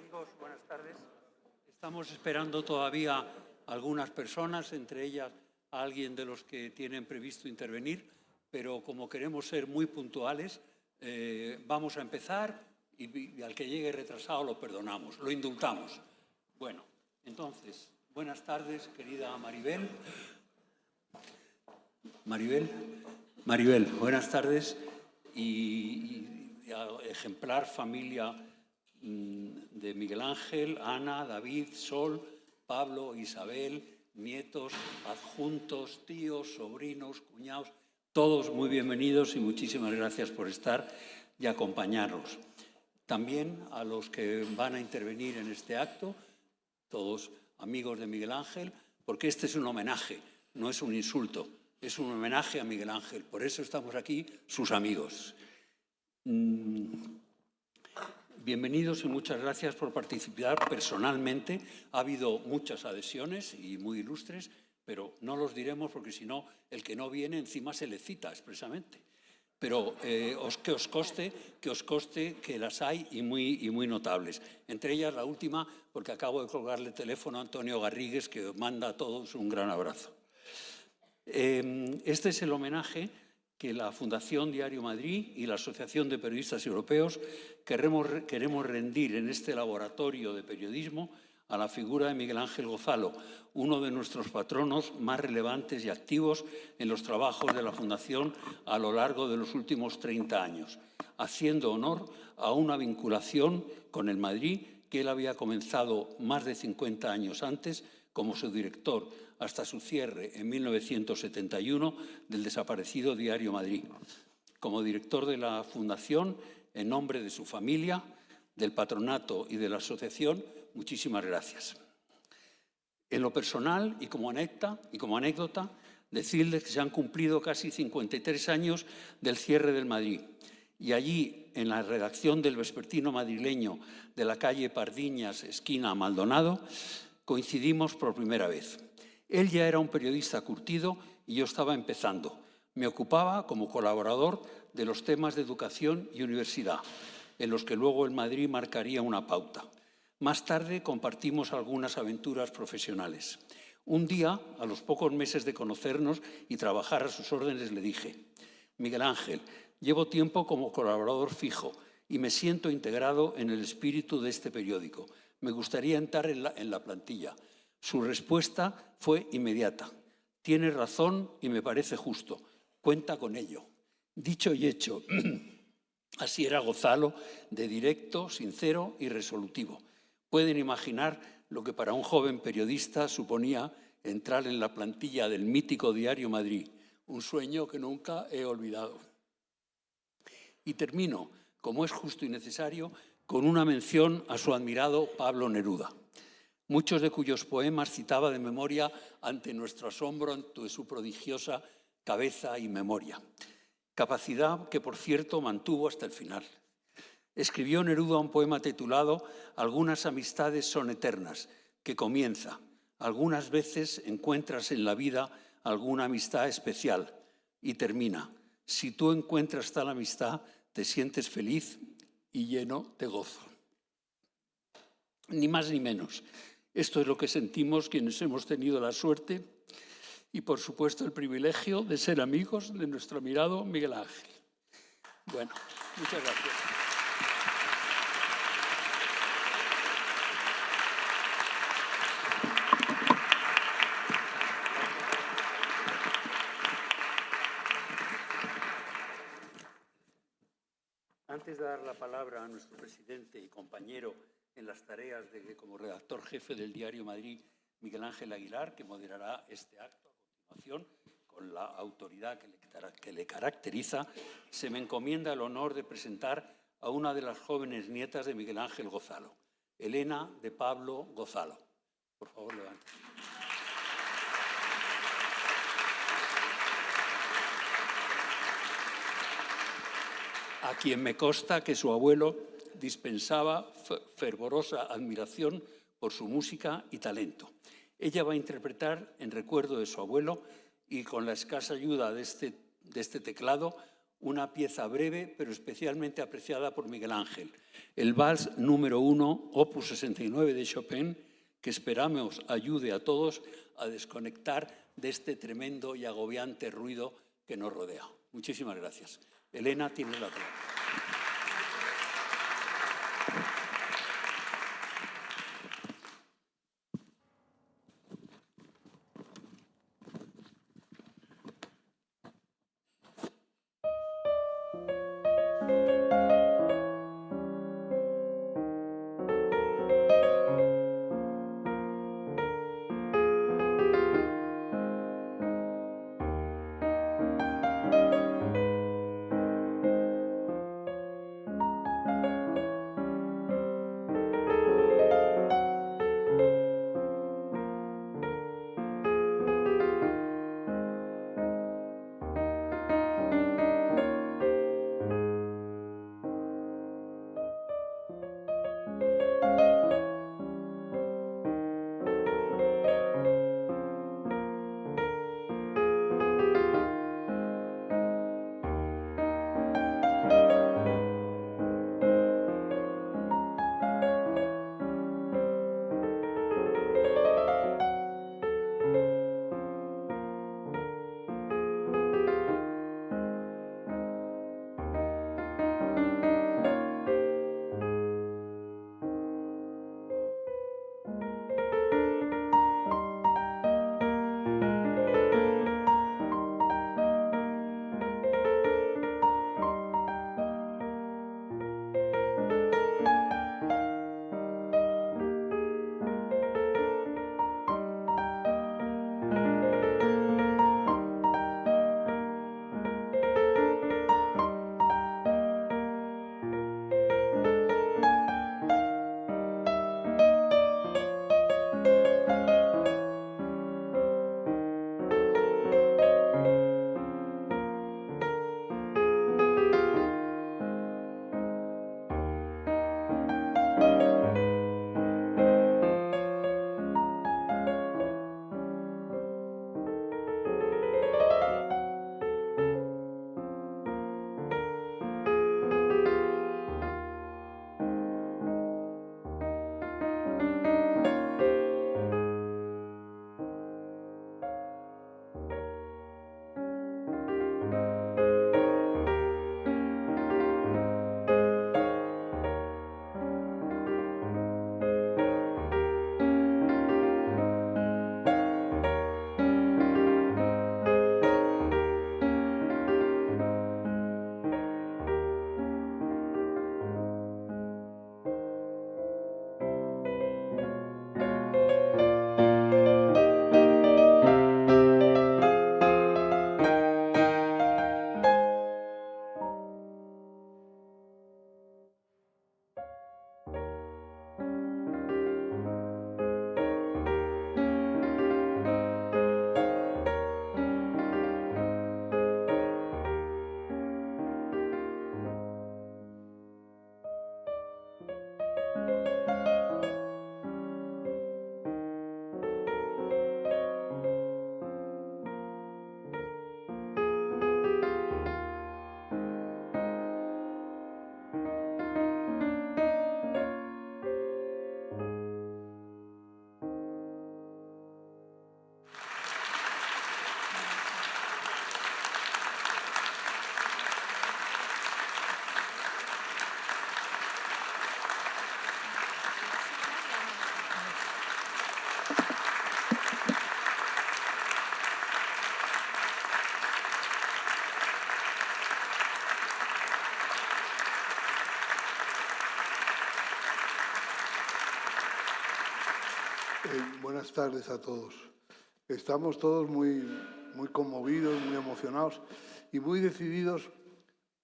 Amigos, buenas tardes. Estamos esperando todavía algunas personas, entre ellas a alguien de los que tienen previsto intervenir, pero como queremos ser muy puntuales, vamos a empezar y al que llegue retrasado lo perdonamos, lo indultamos. Bueno, entonces, buenas tardes, querida Maribel. Maribel, buenas tardes y ejemplar familia de Miguel Ángel, Ana, David, Sol, Pablo, Isabel, nietos, adjuntos, tíos, sobrinos, cuñados, todos muy bienvenidos y muchísimas gracias por estar y acompañarnos. También a los que van a intervenir en este acto, todos amigos de Miguel Ángel, porque este es un homenaje, no es un insulto, es un homenaje a Miguel Ángel, por eso estamos aquí, sus amigos. Bienvenidos y muchas gracias por participar personalmente. Ha habido muchas adhesiones y muy ilustres, pero no los diremos porque si no, el que no viene encima se le cita expresamente. Pero que os conste que las hay y muy notables. Entre ellas la última, porque acabo de colgarle el teléfono a Antonio Garrigues, que os manda a todos un gran abrazo. Este es el homenaje que la Fundación Diario Madrid y la Asociación de Periodistas Europeos queremos rendir en este laboratorio de periodismo a la figura de Miguel Ángel Gozalo, uno de nuestros patronos más relevantes y activos en los trabajos de la Fundación a lo largo de los últimos 30 años, haciendo honor a una vinculación con el Madrid que él había comenzado más de 50 años antes como su director, hasta su cierre en 1971 del desaparecido Diario Madrid. Como director de la Fundación, en nombre de su familia, del patronato y de la asociación, muchísimas gracias. En lo personal y como anécdota, decirles que se han cumplido casi 53 años del cierre del Madrid. Y allí, en la redacción del vespertino madrileño de la calle Pardiñas, esquina Maldonado, coincidimos por primera vez. Él ya era un periodista curtido y yo estaba empezando. Me ocupaba como colaborador de los temas de educación y universidad, en los que luego el Madrid marcaría una pauta. Más tarde compartimos algunas aventuras profesionales. Un día, a los pocos meses de conocernos y trabajar a sus órdenes, le dije: Miguel Ángel, llevo tiempo como colaborador fijo y me siento integrado en el espíritu de este periódico. Me gustaría entrar en la plantilla. Su respuesta fue inmediata. Tienes razón y me parece justo. Cuenta con ello. Dicho y hecho. Así era Gozalo, de directo, sincero y resolutivo. Pueden imaginar lo que para un joven periodista suponía entrar en la plantilla del mítico Diario Madrid, un sueño que nunca he olvidado. Y termino, como es justo y necesario, con una mención a su admirado Pablo Neruda, muchos de cuyos poemas citaba de memoria ante nuestro asombro ante su prodigiosa cabeza y memoria. Capacidad que, por cierto, mantuvo hasta el final. Escribió Neruda un poema titulado Algunas amistades son eternas, que comienza: algunas veces encuentras en la vida alguna amistad especial, y termina: si tú encuentras tal amistad, te sientes feliz y lleno de gozo. Ni más ni menos. Esto es lo que sentimos quienes hemos tenido la suerte y, por supuesto, el privilegio de ser amigos de nuestro admirado Miguel Ángel. Bueno, muchas gracias. Antes de dar la palabra a nuestro presidente y compañero en las tareas de como redactor jefe del Diario Madrid, Miguel Ángel Aguilar, que moderará este acto a continuación con la autoridad que le caracteriza, se me encomienda el honor de presentar a una de las jóvenes nietas de Miguel Ángel Gozalo, Elena de Pablo Gozalo. Por favor, levante. A quien me consta que su abuelo dispensaba fervorosa admiración por su música y talento. Ella va a interpretar, en recuerdo de su abuelo y con la escasa ayuda de este teclado, una pieza breve pero especialmente apreciada por Miguel Ángel, el Vals número 1, opus 69 de Chopin, que esperamos ayude a todos a desconectar de este tremendo y agobiante ruido que nos rodea. Muchísimas gracias. Elena, tienes la palabra. Buenas tardes a todos. Estamos todos muy conmovidos, muy emocionados y muy decididos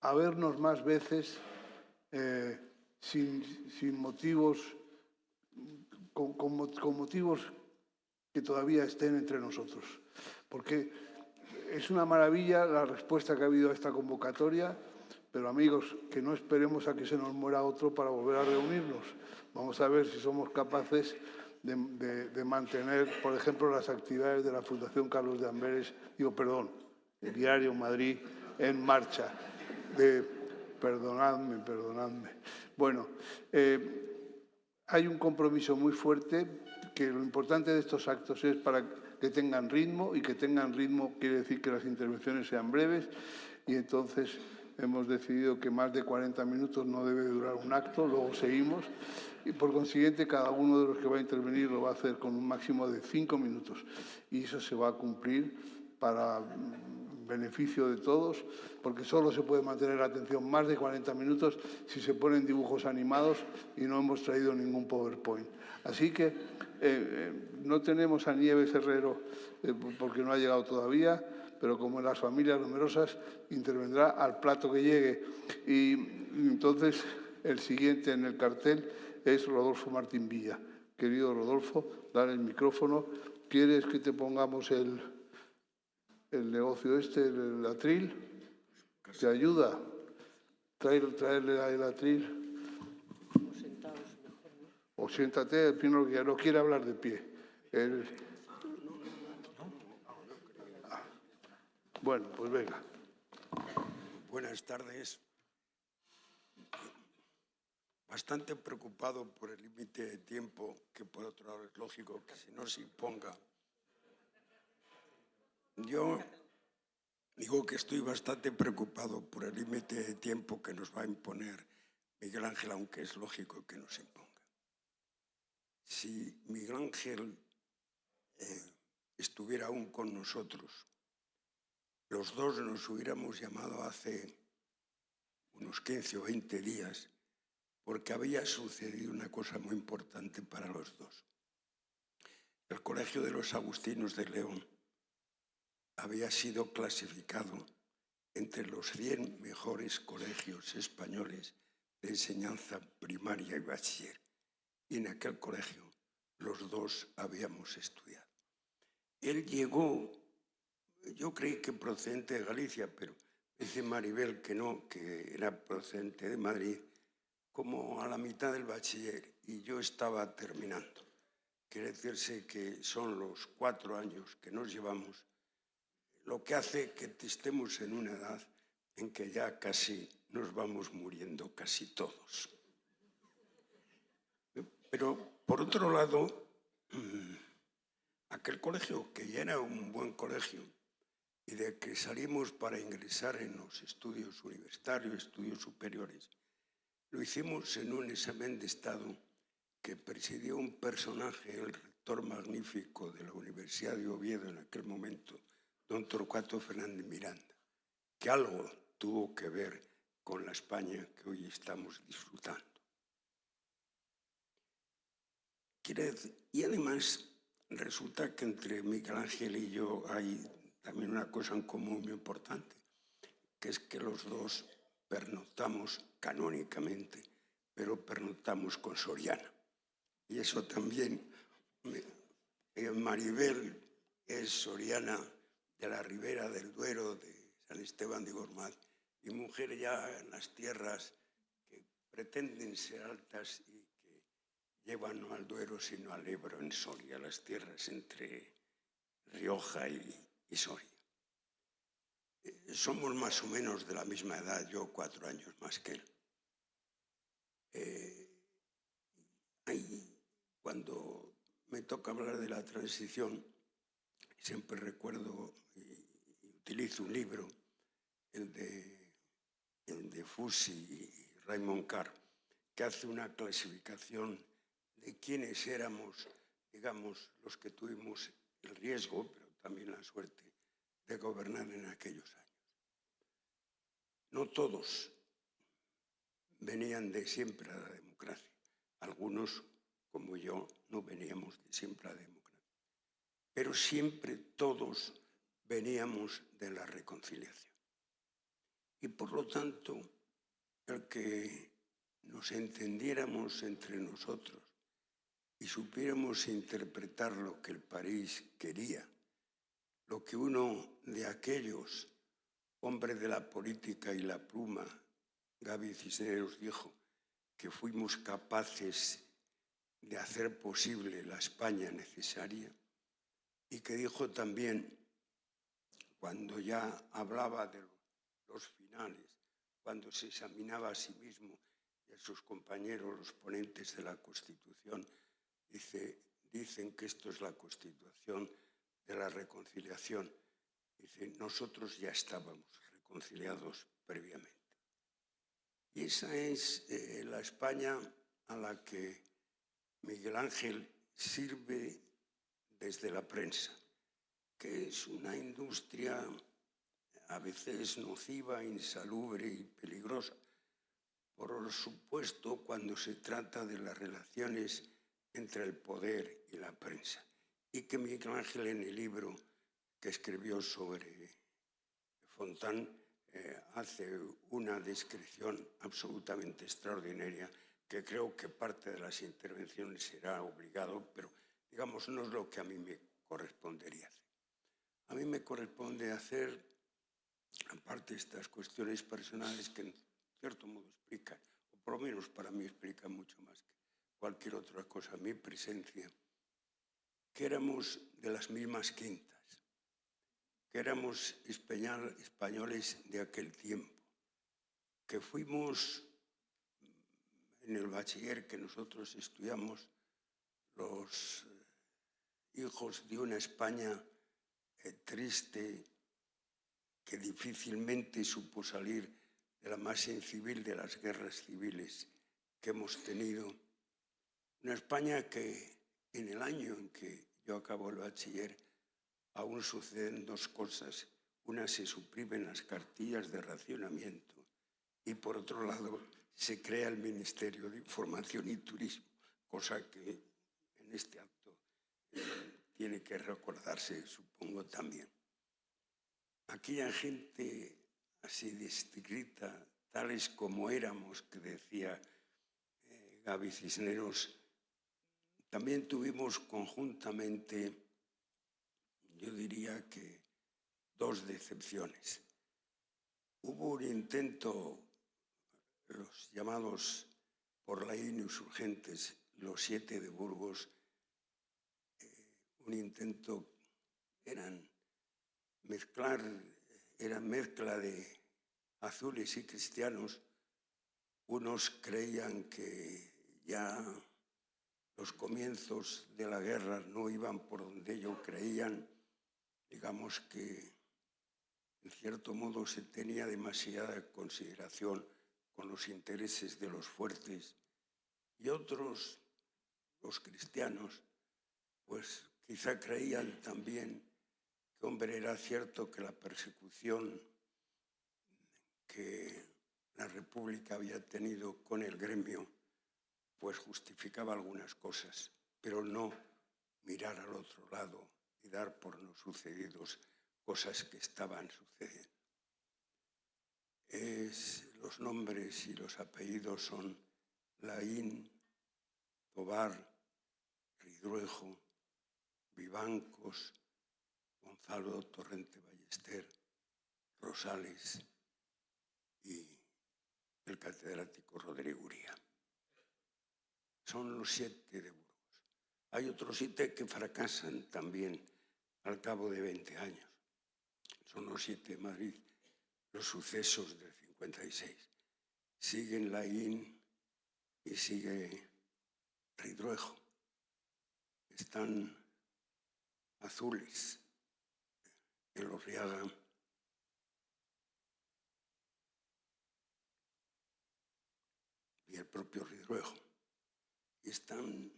a vernos más veces sin motivos, con motivos que todavía estén entre nosotros. Porque es una maravilla la respuesta que ha habido a esta convocatoria, pero amigos, que no esperemos a que se nos muera otro para volver a reunirnos. Vamos a ver si somos capaces de mantener, por ejemplo, las actividades de la Fundación Carlos de Amberes, el Diario Madrid, en marcha. Perdonadme. Bueno, hay un compromiso muy fuerte, que lo importante de estos actos es para que tengan ritmo, y que tengan ritmo quiere decir que las intervenciones sean breves, y entonces hemos decidido que más de 40 minutos no debe durar un acto, luego seguimos, y por consiguiente cada uno de los que va a intervenir lo va a hacer con un máximo de 5 minutos, y eso se va a cumplir para beneficio de todos, porque solo se puede mantener la atención más de 40 minutos si se ponen dibujos animados, y no hemos traído ningún PowerPoint. Así que no tenemos a Nieves Herrero porque no ha llegado todavía, pero como en las familias numerosas, intervendrá al plato que llegue. Y entonces el siguiente en el cartel es Rodolfo Martín Villa. Querido Rodolfo, dale el micrófono. ¿Quieres que te pongamos el negocio el atril? ¿Te ayuda? Traerle el atril. O siéntate, el primero que no quiere hablar de pie. Bueno, pues venga. Buenas tardes. Bastante preocupado por el límite de tiempo, que por otro lado es lógico que si no se imponga. Yo digo que estoy bastante preocupado por el límite de tiempo que nos va a imponer Miguel Ángel, aunque es lógico que nos imponga. Si Miguel Ángel estuviera aún con nosotros, los dos nos hubiéramos llamado hace unos 15 o 20 días, porque había sucedido una cosa muy importante para los dos. El Colegio de los Agustinos de León había sido clasificado entre los 100 mejores colegios españoles de enseñanza primaria y bachiller. Y en aquel colegio los dos habíamos estudiado. Él llegó, yo creí que procedente de Galicia, pero dice Maribel que no, que era procedente de Madrid, como a la mitad del bachiller, y yo estaba terminando. Quiere decirse que son los 4 años que nos llevamos, lo que hace que estemos en una edad en que ya casi nos vamos muriendo casi todos. Pero, por otro lado, aquel colegio, que ya era un buen colegio, y de que salimos para ingresar en los estudios universitarios, estudios superiores, lo hicimos en un examen de Estado que presidió un personaje, el rector magnífico de la Universidad de Oviedo en aquel momento, don Torcuato Fernández Miranda, que algo tuvo que ver con la España que hoy estamos disfrutando. Y además resulta que entre Miguel Ángel y yo hay también una cosa en común muy importante, que es que los dos pernoctamos canónicamente, pero pernoctamos con Soriana. Y eso también, Maribel es soriana de la Ribera del Duero, de San Esteban de Gormaz, y mujer ya en las tierras que pretenden ser altas y que llevan no al Duero sino al Ebro en Soria, las tierras entre Rioja y Soria. Somos más o menos de la misma edad, yo 4 años más que él. Cuando me toca hablar de la transición, siempre recuerdo y utilizo un libro, el de Fusi y Raymond Carr, que hace una clasificación de quiénes éramos, digamos, los que tuvimos el riesgo, pero también la suerte, de gobernar en aquellos años. No todos venían de siempre a la democracia. Algunos, como yo, no veníamos de siempre a la democracia. Pero siempre todos veníamos de la reconciliación. Y por lo tanto, el que nos entendiéramos entre nosotros y supiéramos interpretar lo que el país quería, lo que uno de aquellos, hombre de la política y la pluma, Gaby Cisneros, dijo que fuimos capaces de hacer posible la España necesaria, y que dijo también, cuando ya hablaba de los finales, cuando se examinaba a sí mismo y a sus compañeros, los ponentes de la Constitución, dicen que esto es la Constitución de la reconciliación. Dice, nosotros ya estábamos reconciliados previamente. Y esa es la España a la que Miguel Ángel sirve desde la prensa, que es una industria a veces nociva, insalubre y peligrosa, por supuesto cuando se trata de las relaciones entre el poder y la prensa. Y que Miguel Ángel, en el libro que escribió sobre Fontán, hace una descripción absolutamente extraordinaria, que creo que parte de las intervenciones será obligado, pero digamos no es lo que a mí me correspondería hacer. A mí me corresponde hacer, aparte de estas cuestiones personales que en cierto modo explican, o por lo menos para mí explican mucho más que cualquier otra cosa, mi presencia, que éramos de las mismas quintas, que éramos españoles de aquel tiempo, que fuimos en el bachiller que nosotros estudiamos los hijos de una España triste, que difícilmente supo salir de la más incivil de las guerras civiles que hemos tenido. Una España que en el año en que yo acabo el bachiller aún suceden dos cosas. Una, se suprimen las cartillas de racionamiento y por otro lado se crea el Ministerio de Información y Turismo, cosa que en este acto tiene que recordarse, supongo, también. Aquella gente así descrita, tales como éramos, que decía Gaby Cisneros, también tuvimos conjuntamente, yo diría que, dos decepciones. Hubo un intento, los llamados por Laín insurgentes, los 7 de Burgos, un intento, eran mezcla de azules y cristianos. Unos creían que ya los comienzos de la guerra no iban por donde ellos creían, digamos que en cierto modo se tenía demasiada consideración con los intereses de los fuertes, y otros, los cristianos, pues quizá creían también que, hombre, era cierto que la persecución que la República había tenido con el gremio pues justificaba algunas cosas, pero no mirar al otro lado y dar por no sucedidos cosas que estaban sucediendo. Los nombres y los apellidos son Laín, Tobar, Ridruejo, Vivancos, Gonzalo Torrente Ballester, Rosales y el catedrático Rodrigo Uría. Son los 7 de Burgos. Hay otros 7 que fracasan también al cabo de 20 años. Son los 7 de Madrid, los sucesos del 56. Siguen Laín y sigue Ridruejo. Están azules, Elorriaga, y el propio Ridruejo. Y están,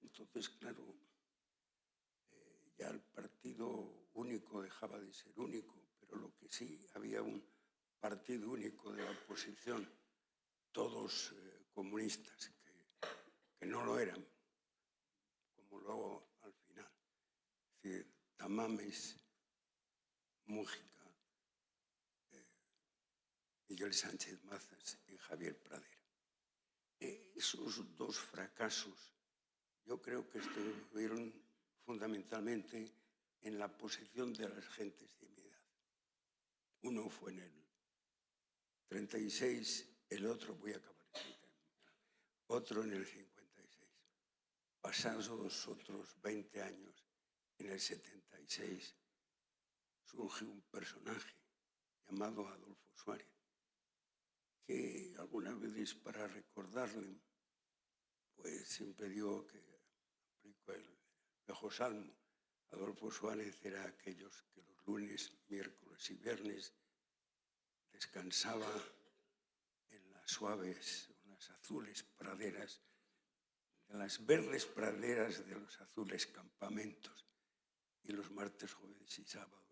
entonces, claro, ya el partido único dejaba de ser único, pero lo que sí, había un partido único de la oposición, todos comunistas, que no lo eran, como luego al final. Es decir, Tamames, Mújica, Miguel Sánchez Mazas y Javier Pradera. Esos dos fracasos yo creo que estuvieron fundamentalmente en la posición de las gentes de mi edad. Uno fue en el 36, el otro, voy a acabar, otro en el 56. Pasados otros 20 años, en el 76, surge un personaje llamado Adolfo Suárez, que algunas veces para recordarle, pues siempre digo que aplico el viejo salmo. Adolfo Suárez era aquellos que los lunes, miércoles y viernes descansaba en las suaves, en las azules praderas, en las verdes praderas de los azules campamentos, y los martes, jueves y sábados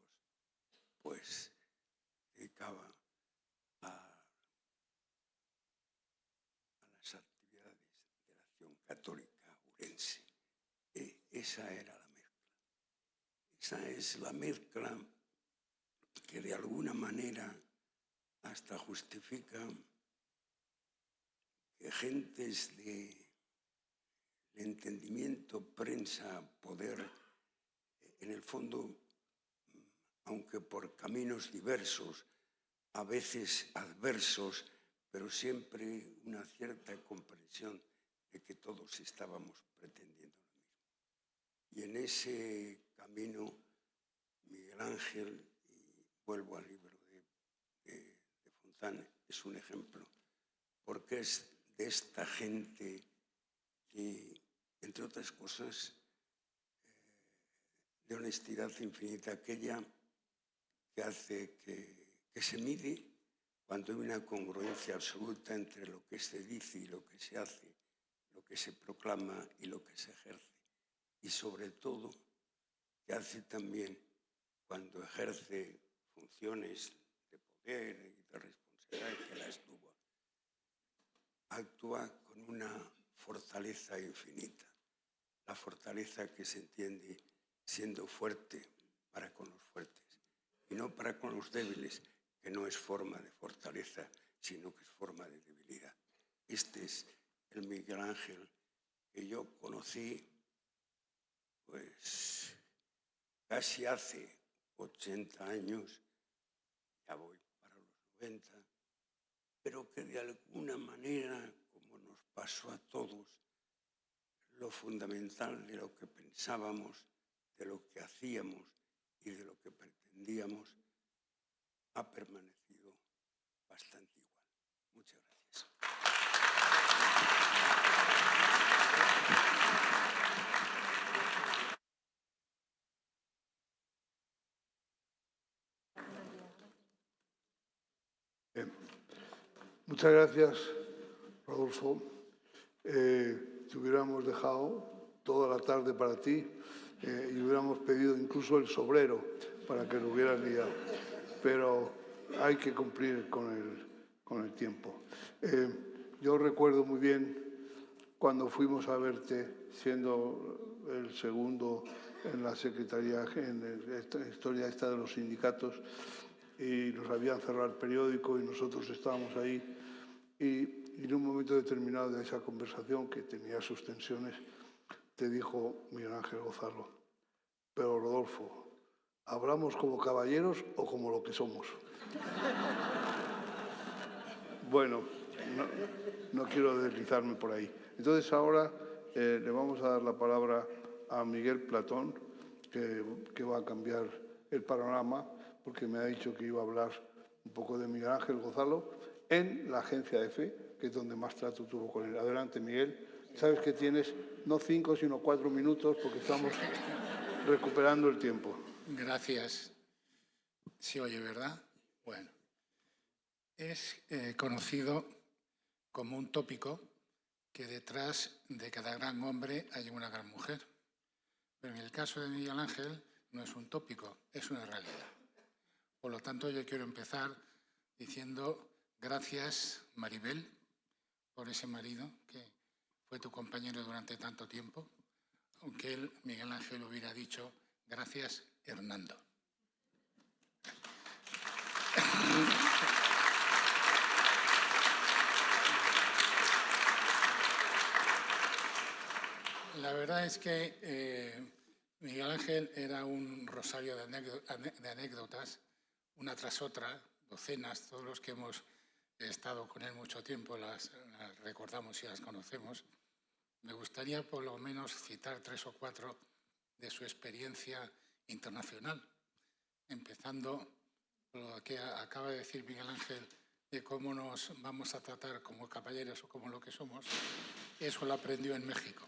pues dedicaba a las actividades de la acción católica urense. Esa era la mezcla. Esa es la mezcla que de alguna manera hasta justifica que gentes de entendimiento, prensa, poder, en el fondo, aunque por caminos diversos, a veces adversos, pero siempre una cierta comprensión de que todos estábamos pretendiendo lo mismo. Y en ese camino, Miguel Ángel, y vuelvo al libro de Fontane, es un ejemplo, porque es de esta gente que, entre otras cosas, de honestidad infinita, aquella que hace que se mide cuando hay una congruencia absoluta entre lo que se dice y lo que se hace, lo que se proclama y lo que se ejerce. Y sobre todo, que hace también cuando ejerce funciones de poder y de responsabilidad, que las tuvo, actúa con una fortaleza infinita, la fortaleza que se entiende siendo fuerte para con los fuertes y no para con los débiles, que no es forma de fortaleza, sino que es forma de debilidad. Este es el Miguel Ángel que yo conocí pues casi hace 80 años, ya voy para los 90, pero que de alguna manera, como nos pasó a todos, lo fundamental de lo que pensábamos, de lo que hacíamos y de lo que pretendíamos, ha permanecido bastante igual. Muchas gracias. Muchas gracias, Rodolfo. Te hubiéramos dejado toda la tarde para ti y hubiéramos pedido incluso el sobrero para que lo hubieras liado. Pero hay que cumplir con el tiempo. Yo recuerdo muy bien cuando fuimos a verte, siendo el segundo en la Secretaría, en la historia esta de los sindicatos, y nos habían cerrado el periódico y nosotros estábamos ahí. Y en un momento determinado de esa conversación, que tenía sus tensiones, te dijo Miguel Ángel Gonzalo: pero Rodolfo, ¿hablamos como caballeros o como lo que somos? Bueno, no quiero deslizarme por ahí. Entonces ahora le vamos a dar la palabra a Miguel Platón, que va a cambiar el panorama, porque me ha dicho que iba a hablar un poco de Miguel Ángel Gonzalo en la Agencia EFE, que es donde más trato tuvo con él. Adelante, Miguel. Sabes que tienes no 5, sino 4 minutos, porque estamos recuperando el tiempo. Gracias. Se oye, ¿verdad? Bueno. Es conocido como un tópico que detrás de cada gran hombre hay una gran mujer. Pero en el caso de Miguel Ángel no es un tópico, es una realidad. Por lo tanto, yo quiero empezar diciendo gracias, Maribel, por ese marido que fue tu compañero durante tanto tiempo, aunque él, Miguel Ángel, hubiera dicho gracias, Hernando. La verdad es que Miguel Ángel era un rosario de anécdotas, una tras otra, docenas. Todos los que hemos estado con él mucho tiempo las recordamos y las conocemos. Me gustaría por lo menos citar 3 o 4 de su experiencia internacional, empezando por lo que acaba de decir Miguel Ángel de cómo nos vamos a tratar como caballeros o como lo que somos, eso lo aprendió en México.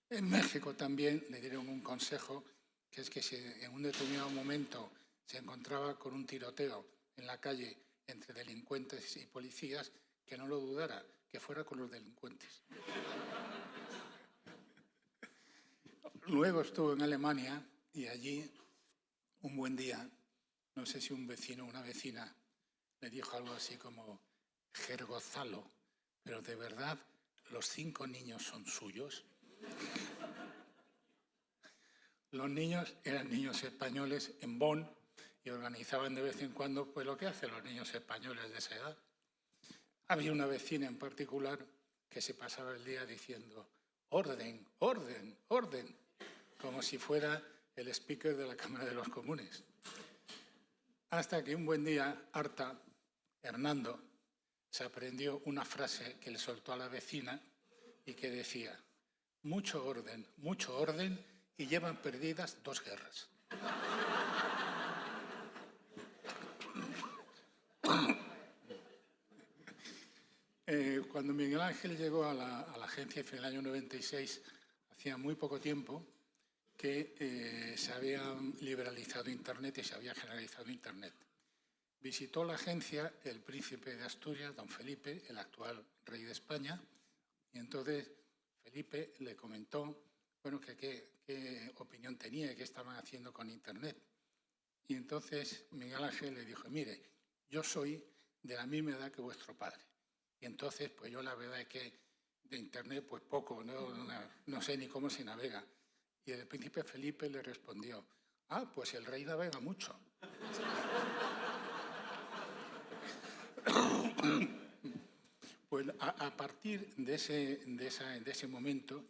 En México también le dieron un consejo, que es que si en un determinado momento se encontraba con un tiroteo en la calle entre delincuentes y policías, que no lo dudara, que fuera con los delincuentes. Luego estuvo en Alemania y allí, un buen día, no sé si un vecino o una vecina le dijo algo así como: Herr Gonzalo, pero de verdad, ¿los 5 niños son suyos? Los niños eran niños españoles en Bonn y organizaban de vez en cuando pues lo que hacen los niños españoles de esa edad. Había una vecina en particular que se pasaba el día diciendo orden, orden, orden, como si fuera el speaker de la Cámara de los Comunes. Hasta que un buen día, harta, Hernando se aprendió una frase que le soltó a la vecina y que decía: mucho orden, y llevan perdidas 2 guerras. Cuando Miguel Ángel llegó a la agencia en el año 96, hacía muy poco tiempo que se había liberalizado Internet y se había generalizado Internet. Visitó la agencia el príncipe de Asturias, don Felipe, el actual rey de España, y entonces Felipe le comentó que qué opinión tenía y qué estaban haciendo con Internet. Y entonces Miguel Ángel le dijo: mire, yo soy de la misma edad que vuestro padre. Y entonces, pues yo la verdad es que de Internet, pues poco, no sé ni cómo se navega. Y el príncipe Felipe le respondió: pues el rey navega mucho. Pues a partir de ese momento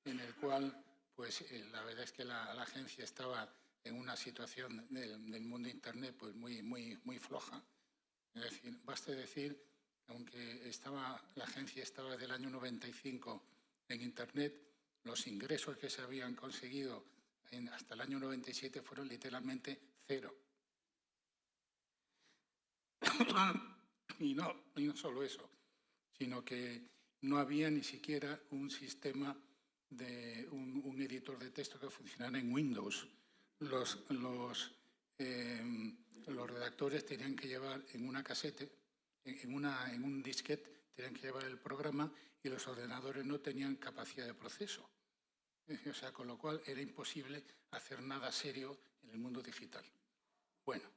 en el cual, pues la verdad es que la agencia estaba en una situación del mundo Internet pues muy floja. Es decir, basta decir, aunque la agencia estaba del año 95 en Internet, los ingresos que se habían conseguido hasta el año 97 fueron literalmente 0. Y no solo eso, sino que no había ni siquiera un sistema de un editor de texto que funcionara en Windows. Los redactores tenían que llevar en una casete, en un disquete, tenían que llevar el programa y los ordenadores no tenían capacidad de proceso. O sea, con lo cual era imposible hacer nada serio en el mundo digital. Bueno,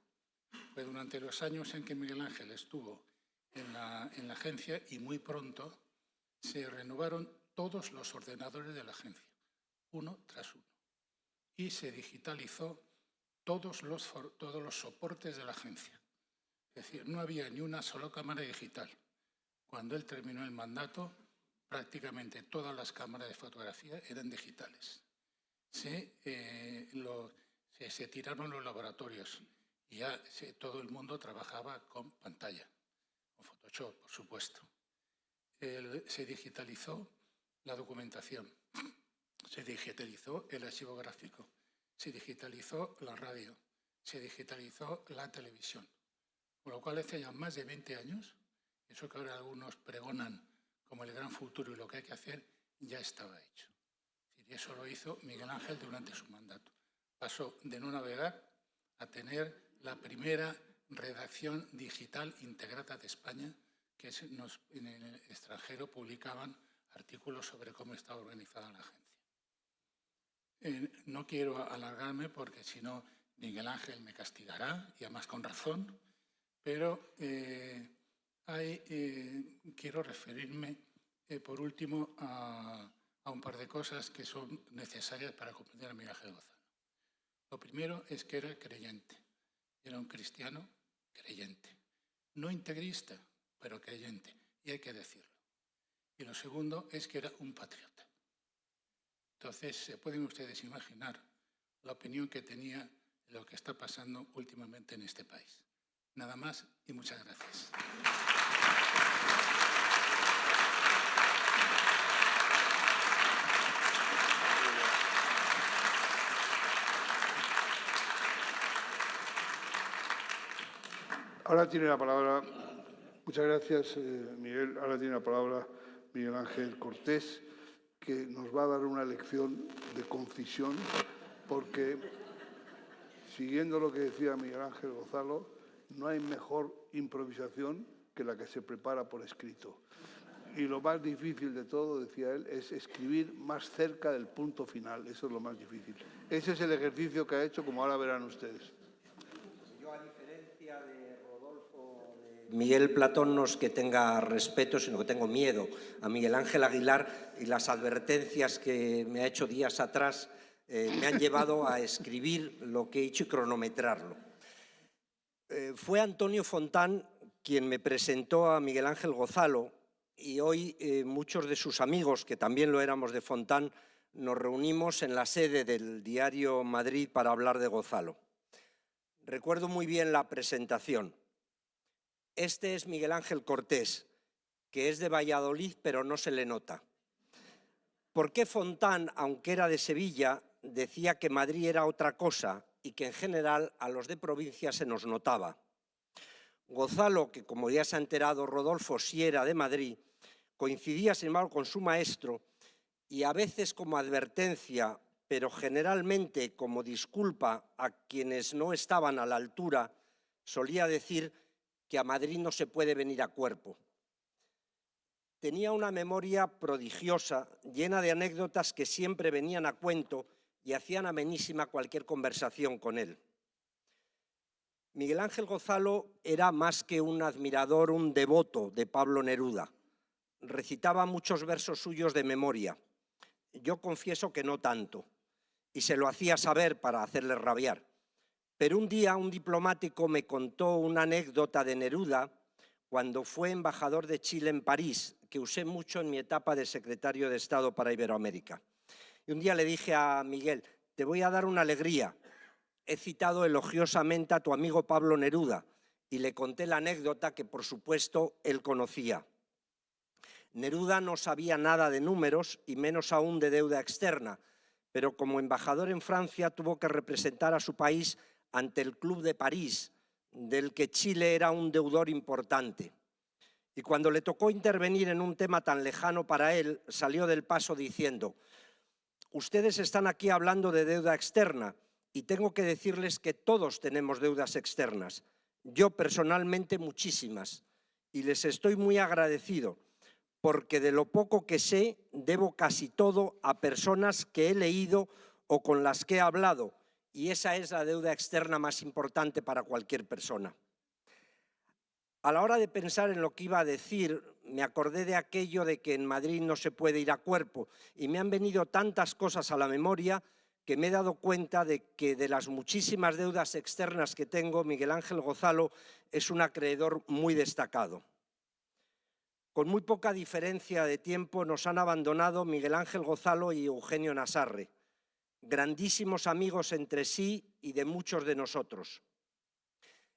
pues durante los años en que Miguel Ángel estuvo en la agencia, y muy pronto se renovaron todos los ordenadores de la agencia, uno tras uno, y se digitalizó todos los soportes de la agencia. Es decir, no había ni una sola cámara digital. Cuando él terminó el mandato, prácticamente todas las cámaras de fotografía eran digitales. Se tiraron los laboratorios y ya todo el mundo trabajaba con pantalla, con Photoshop, por supuesto. Se digitalizó la documentación, se digitalizó el archivo gráfico, se digitalizó la radio, se digitalizó la televisión. Con lo cual, hace ya más de 20 años, eso que ahora algunos pregonan como el gran futuro y lo que hay que hacer, ya estaba hecho. Y eso lo hizo Miguel Ángel durante su mandato. Pasó de no navegar a tener la primera redacción digital integrada de España, que en el extranjero publicaban artículos sobre cómo estaba organizada la agencia. No quiero alargarme porque si no Miguel Ángel me castigará, y además con razón, pero quiero referirme por último a un par de cosas que son necesarias para comprender a Miguel Ángel Lozano. Lo primero es que era creyente, era un cristiano creyente, no integrista, pero creyente, y hay que decirlo. Y lo segundo es que era un patriota. Entonces, se pueden ustedes imaginar la opinión que tenía de lo que está pasando últimamente en este país. Nada más y muchas gracias. Ahora tiene la palabra Muchas gracias, Miguel. Ahora tiene la palabra Miguel Ángel Cortés, que nos va a dar una lección de concisión, porque, siguiendo lo que decía Miguel Ángel Gonzalo, no hay mejor improvisación que la que se prepara por escrito. Y lo más difícil de todo, decía él, es escribir más cerca del punto final. Eso es lo más difícil. Ese es el ejercicio que ha hecho, como ahora verán ustedes. Yo, a diferencia de Rodolfo, de Miguel Platón, no es que tenga respeto, sino que tengo miedo a Miguel Ángel Aguilar, y las advertencias que me ha hecho días atrás me han llevado a escribir lo que he hecho y cronometrarlo. Fue Antonio Fontán quien me presentó a Miguel Ángel Gonzalo, y hoy muchos de sus amigos, que también lo éramos de Fontán, nos reunimos en la sede del diario Madrid para hablar de Gonzalo. Recuerdo muy bien la presentación. Este es Miguel Ángel Cortés, que es de Valladolid, pero no se le nota. ¿Por qué Fontán, aunque era de Sevilla, decía que Madrid era otra cosa y que en general a los de provincia se nos notaba? Gonzalo, que como ya se ha enterado Rodolfo, sí era de Madrid, coincidía sin embargo con su maestro, y a veces como advertencia, pero generalmente como disculpa a quienes no estaban a la altura, solía decir que a Madrid no se puede venir a cuerpo. Tenía una memoria prodigiosa, llena de anécdotas que siempre venían a cuento y hacían amenísima cualquier conversación con él. Miguel Ángel Gonzalo era más que un admirador, un devoto de Pablo Neruda. Recitaba muchos versos suyos de memoria. Yo confieso que no tanto, y se lo hacía saber para hacerle rabiar. Pero un día un diplomático me contó una anécdota de Neruda cuando fue embajador de Chile en París, que usé mucho en mi etapa de secretario de Estado para Iberoamérica. Y un día le dije a Miguel, te voy a dar una alegría. He citado elogiosamente a tu amigo Pablo Neruda y le conté la anécdota que, por supuesto, él conocía. Neruda no sabía nada de números y menos aún de deuda externa, pero como embajador en Francia tuvo que representar a su país ante el Club de París, del que Chile era un deudor importante. Y cuando le tocó intervenir en un tema tan lejano para él, salió del paso diciendo, ustedes están aquí hablando de deuda externa y tengo que decirles que todos tenemos deudas externas. Yo personalmente muchísimas y les estoy muy agradecido porque de lo poco que sé debo casi todo a personas que he leído o con las que he hablado y esa es la deuda externa más importante para cualquier persona. A la hora de pensar en lo que iba a decir, me acordé de aquello de que en Madrid no se puede ir a cuerpo y me han venido tantas cosas a la memoria que me he dado cuenta de que de las muchísimas deudas externas que tengo, Miguel Ángel Gonzalo es un acreedor muy destacado. Con muy poca diferencia de tiempo nos han abandonado Miguel Ángel Gonzalo y Eugenio Nassarre, grandísimos amigos entre sí y de muchos de nosotros.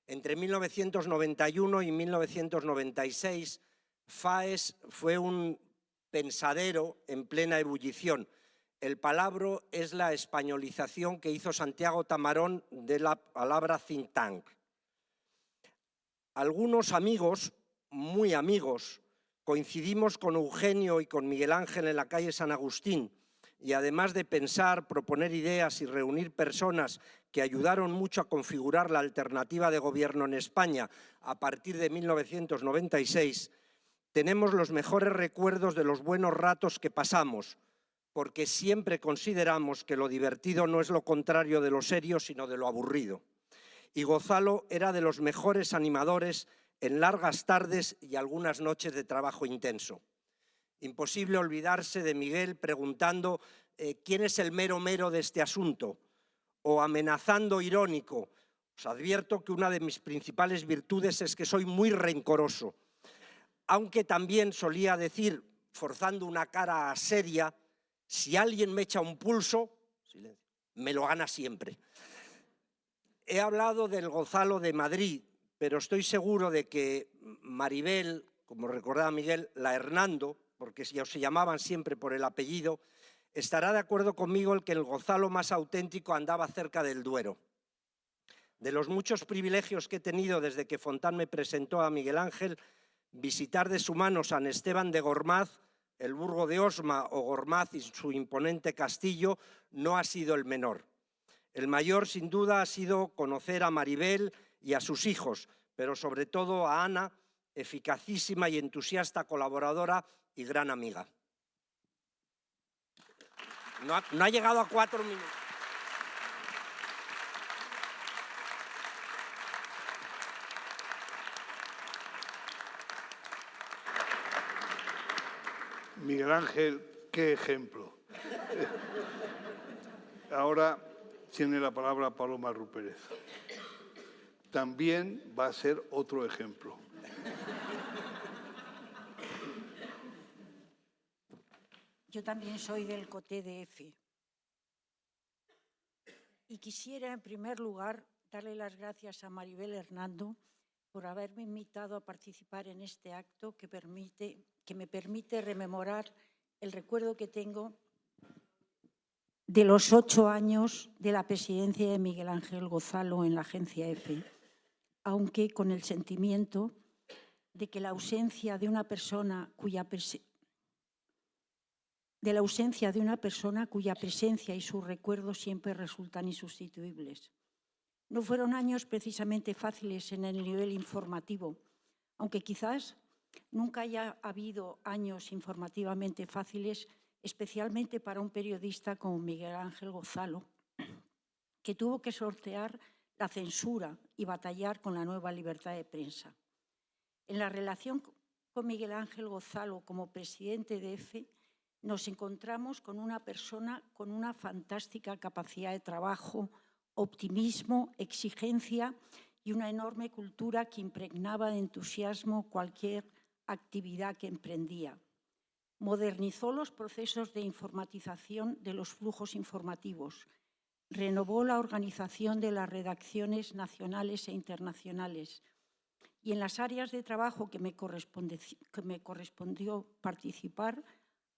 Entre 1991 y 1996, Faes fue un pensadero en plena ebullición. El palabra es la españolización que hizo Santiago Tamarón de la palabra think tank. Algunos amigos, muy amigos, coincidimos con Eugenio y con Miguel Ángel en la calle San Agustín y además de pensar, proponer ideas y reunir personas que ayudaron mucho a configurar la alternativa de gobierno en España a partir de 1996, tenemos los mejores recuerdos de los buenos ratos que pasamos, porque siempre consideramos que lo divertido no es lo contrario de lo serio, sino de lo aburrido. Y Gonzalo era de los mejores animadores en largas tardes y algunas noches de trabajo intenso. Imposible olvidarse de Miguel preguntando ¿quién es el mero mero de este asunto? O amenazando irónico. Os advierto que una de mis principales virtudes es que soy muy rencoroso, aunque también solía decir, forzando una cara seria, si alguien me echa un pulso, silencio, me lo gana siempre. He hablado del Gonzalo de Madrid, pero estoy seguro de que Maribel, como recordaba Miguel, la Hernando, porque se llamaban siempre por el apellido, estará de acuerdo conmigo en que el Gonzalo más auténtico andaba cerca del Duero. De los muchos privilegios que he tenido desde que Fontán me presentó a Miguel Ángel, Visitar de su mano San Esteban de Gormaz, el Burgo de Osma o Gormaz y su imponente castillo no ha sido el menor. El mayor, sin duda, ha sido conocer a Maribel y a sus hijos, pero sobre todo a Ana, eficacísima y entusiasta colaboradora y gran amiga. No ha llegado a 4 minutos. Miguel Ángel, qué ejemplo. Ahora tiene la palabra Paloma Rupérez. También va a ser otro ejemplo. Yo también soy del Coté de F. Y quisiera, en primer lugar, darle las gracias a Maribel Hernando por haberme invitado a participar en este acto que me permite rememorar el recuerdo que tengo de los 8 años de la presidencia de Miguel Ángel Gonzalo en la Agencia EFE, aunque con el sentimiento de que la ausencia de una persona cuya presencia y sus recuerdos siempre resultan insustituibles. No fueron años precisamente fáciles en el nivel informativo, aunque quizás nunca haya habido años informativamente fáciles, especialmente para un periodista como Miguel Ángel Gonzalo, que tuvo que sortear la censura y batallar con la nueva libertad de prensa. En la relación con Miguel Ángel Gonzalo como presidente de EFE, nos encontramos con una persona con una fantástica capacidad de trabajo, optimismo, exigencia y una enorme cultura que impregnaba de entusiasmo cualquier actividad que emprendía. Modernizó los procesos de informatización de los flujos informativos, renovó la organización de las redacciones nacionales e internacionales y en las áreas de trabajo que me correspondió participar,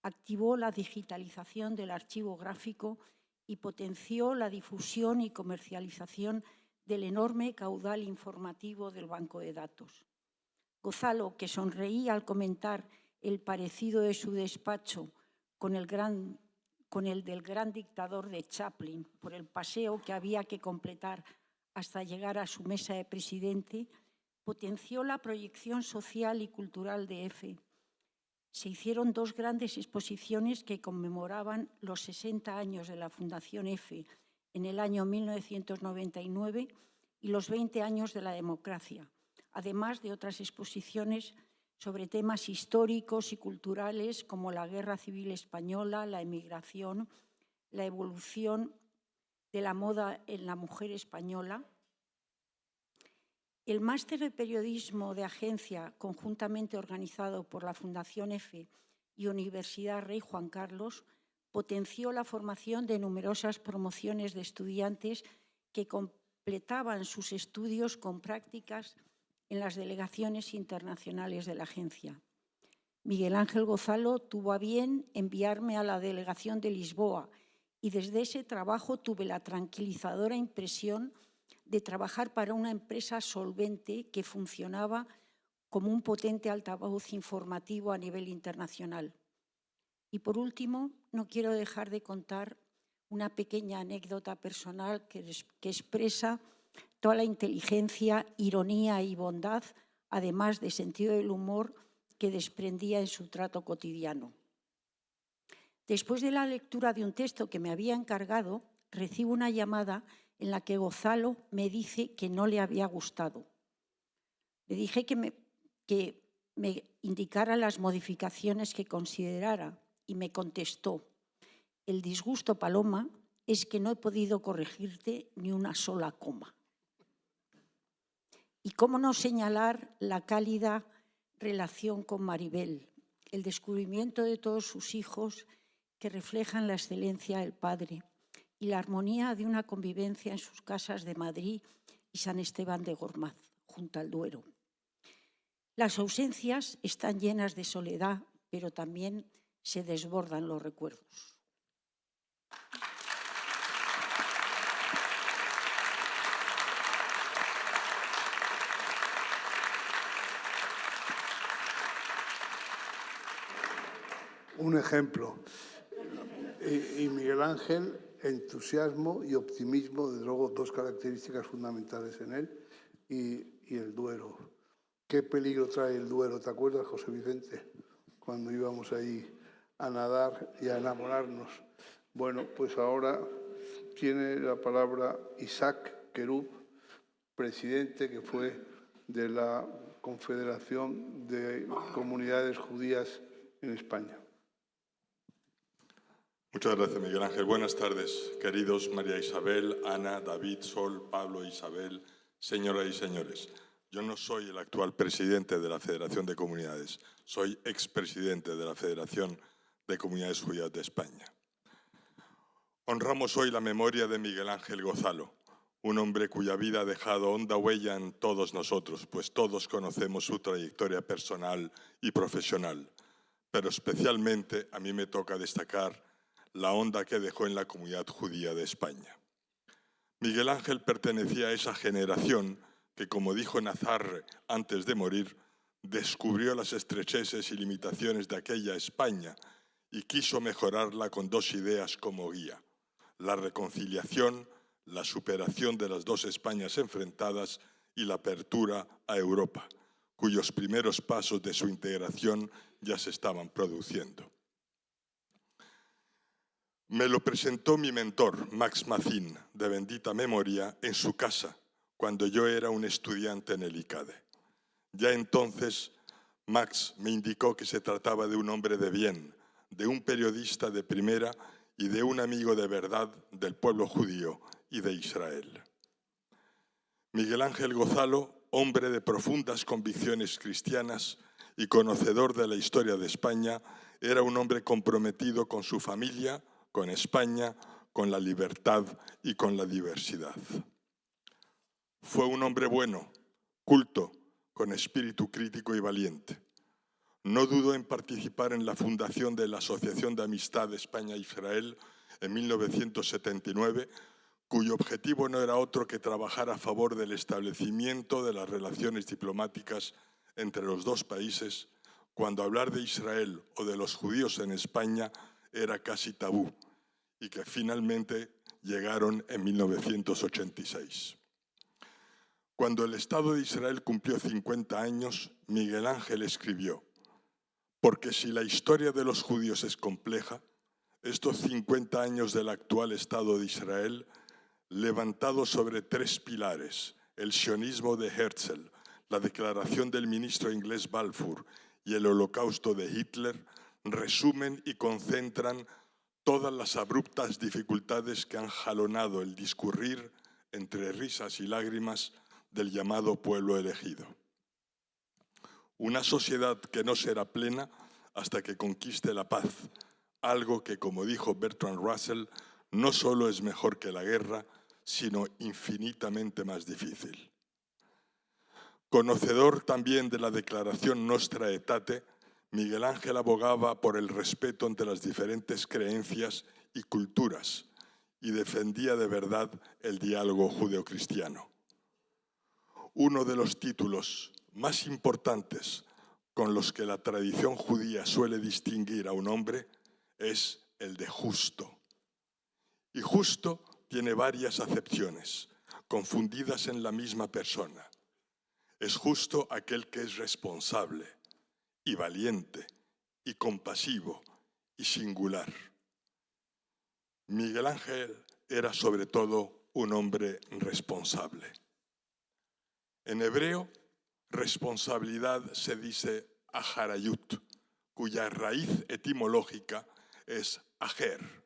activó la digitalización del archivo gráfico y potenció la difusión y comercialización del enorme caudal informativo del banco de datos. Gonzalo, que sonreía al comentar el parecido de su despacho con el del gran dictador de Chaplin por el paseo que había que completar hasta llegar a su mesa de presidente, potenció la proyección social y cultural de EFE. Se hicieron 2 grandes exposiciones que conmemoraban los 60 años de la Fundación EFE en el año 1999 y los 20 años de la democracia, además de otras exposiciones sobre temas históricos y culturales como la Guerra Civil Española, la emigración, la evolución de la moda en la mujer española. El máster de periodismo de agencia, conjuntamente organizado por la Fundación EFE y Universidad Rey Juan Carlos, potenció la formación de numerosas promociones de estudiantes que completaban sus estudios con prácticas en las delegaciones internacionales de la agencia. Miguel Ángel Gonzalo tuvo a bien enviarme a la delegación de Lisboa y desde ese trabajo tuve la tranquilizadora impresión de trabajar para una empresa solvente que funcionaba como un potente altavoz informativo a nivel internacional. Y por último, no quiero dejar de contar una pequeña anécdota personal que expresa toda la inteligencia, ironía y bondad, además de sentido del humor que desprendía en su trato cotidiano. Después de la lectura de un texto que me había encargado, recibo una llamada en la que Gonzalo me dice que no le había gustado. Le dije que me indicara las modificaciones que considerara y me contestó: el disgusto, Paloma, es que no he podido corregirte ni una sola coma. Y cómo no señalar la cálida relación con Maribel, el descubrimiento de todos sus hijos que reflejan la excelencia del padre y la armonía de una convivencia en sus casas de Madrid y San Esteban de Gormaz, junto al Duero. Las ausencias están llenas de soledad, pero también se desbordan los recuerdos. un ejemplo. Y Miguel Ángel, entusiasmo y optimismo, desde luego, dos características fundamentales en él, y el Duero. ¿Qué peligro trae el Duero? ¿Te acuerdas, José Vicente? Cuando íbamos ahí a nadar y a enamorarnos. Bueno, pues ahora tiene la palabra Isaac Querub, presidente que fue de la Confederación de Comunidades Judías en España. Muchas gracias, Miguel Ángel. Buenas tardes, queridos María Isabel, Ana, David, Sol, Pablo, Isabel, señoras y señores. Yo no soy el actual presidente de la Federación de Comunidades, soy expresidente de la Federación de Comunidades Judías de España. Honramos hoy la memoria de Miguel Ángel Gozalo, un hombre cuya vida ha dejado honda huella en todos nosotros, pues todos conocemos su trayectoria personal y profesional, pero especialmente a mí me toca destacar la honda que dejó en la comunidad judía de España. Miguel Ángel pertenecía a esa generación que, como dijo Nazarre antes de morir, descubrió las estrecheces y limitaciones de aquella España y quiso mejorarla con dos ideas como guía: la reconciliación, la superación de las dos Españas enfrentadas y la apertura a Europa, cuyos primeros pasos de su integración ya se estaban produciendo. Me lo presentó mi mentor, Max Mazin, de bendita memoria, en su casa, cuando yo era un estudiante en el ICADE. Ya entonces, Max me indicó que se trataba de un hombre de bien, de un periodista de primera y de un amigo de verdad del pueblo judío y de Israel. Miguel Ángel Gozalo, hombre de profundas convicciones cristianas y conocedor de la historia de España, era un hombre comprometido con su familia, con España, con la libertad y con la diversidad. Fue un hombre bueno, culto, con espíritu crítico y valiente. No dudó en participar en la fundación de la Asociación de Amistad España-Israel en 1979, cuyo objetivo no era otro que trabajar a favor del establecimiento de las relaciones diplomáticas entre los dos países, cuando hablar de Israel o de los judíos en España era casi tabú, y que finalmente llegaron en 1986. Cuando el Estado de Israel cumplió 50 años, Miguel Ángel escribió: porque si la historia de los judíos es compleja, estos 50 años del actual Estado de Israel, levantados sobre tres pilares, el sionismo de Herzl, la declaración del ministro inglés Balfour y el holocausto de Hitler, resumen y concentran todas las abruptas dificultades que han jalonado el discurrir entre risas y lágrimas del llamado pueblo elegido. Una sociedad que no será plena hasta que conquiste la paz, algo que, como dijo Bertrand Russell, no solo es mejor que la guerra, sino infinitamente más difícil. Conocedor también de la declaración Nostra Aetate, Miguel Ángel abogaba por el respeto entre las diferentes creencias y culturas y defendía de verdad el diálogo judeocristiano. Uno de los títulos más importantes con los que la tradición judía suele distinguir a un hombre es el de justo. Y justo tiene varias acepciones, confundidas en la misma persona. Es justo aquel que es responsable, y valiente, y compasivo, y singular. Miguel Ángel era sobre todo un hombre responsable. En hebreo, responsabilidad se dice aharayut, cuya raíz etimológica es ajer,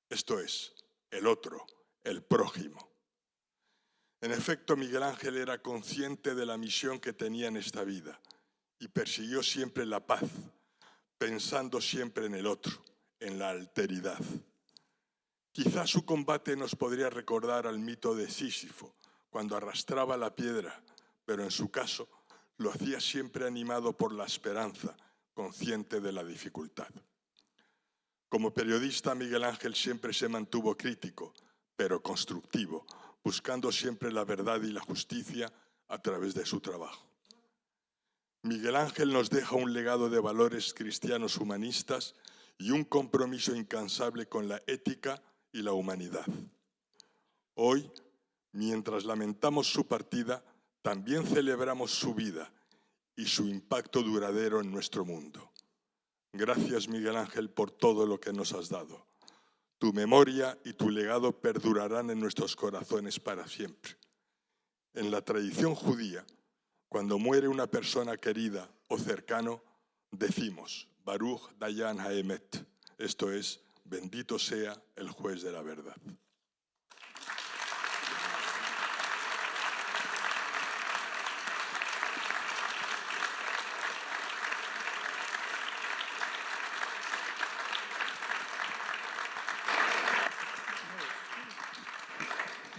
esto es, el otro, el prójimo. En efecto, Miguel Ángel era consciente de la misión que tenía en esta vida y persiguió siempre la paz, pensando siempre en el otro, en la alteridad. Quizá su combate nos podría recordar al mito de Sísifo, cuando arrastraba la piedra, pero en su caso lo hacía siempre animado por la esperanza, consciente de la dificultad. Como periodista, Miguel Ángel siempre se mantuvo crítico, pero constructivo, buscando siempre la verdad y la justicia a través de su trabajo. Miguel Ángel nos deja un legado de valores cristianos humanistas y un compromiso incansable con la ética y la humanidad. Hoy, mientras lamentamos su partida, también celebramos su vida y su impacto duradero en nuestro mundo. Gracias, Miguel Ángel, por todo lo que nos has dado. Tu memoria y tu legado perdurarán en nuestros corazones para siempre. En la tradición judía, cuando muere una persona querida o cercano, decimos Baruch Dayan Haemet, esto es, bendito sea el juez de la verdad.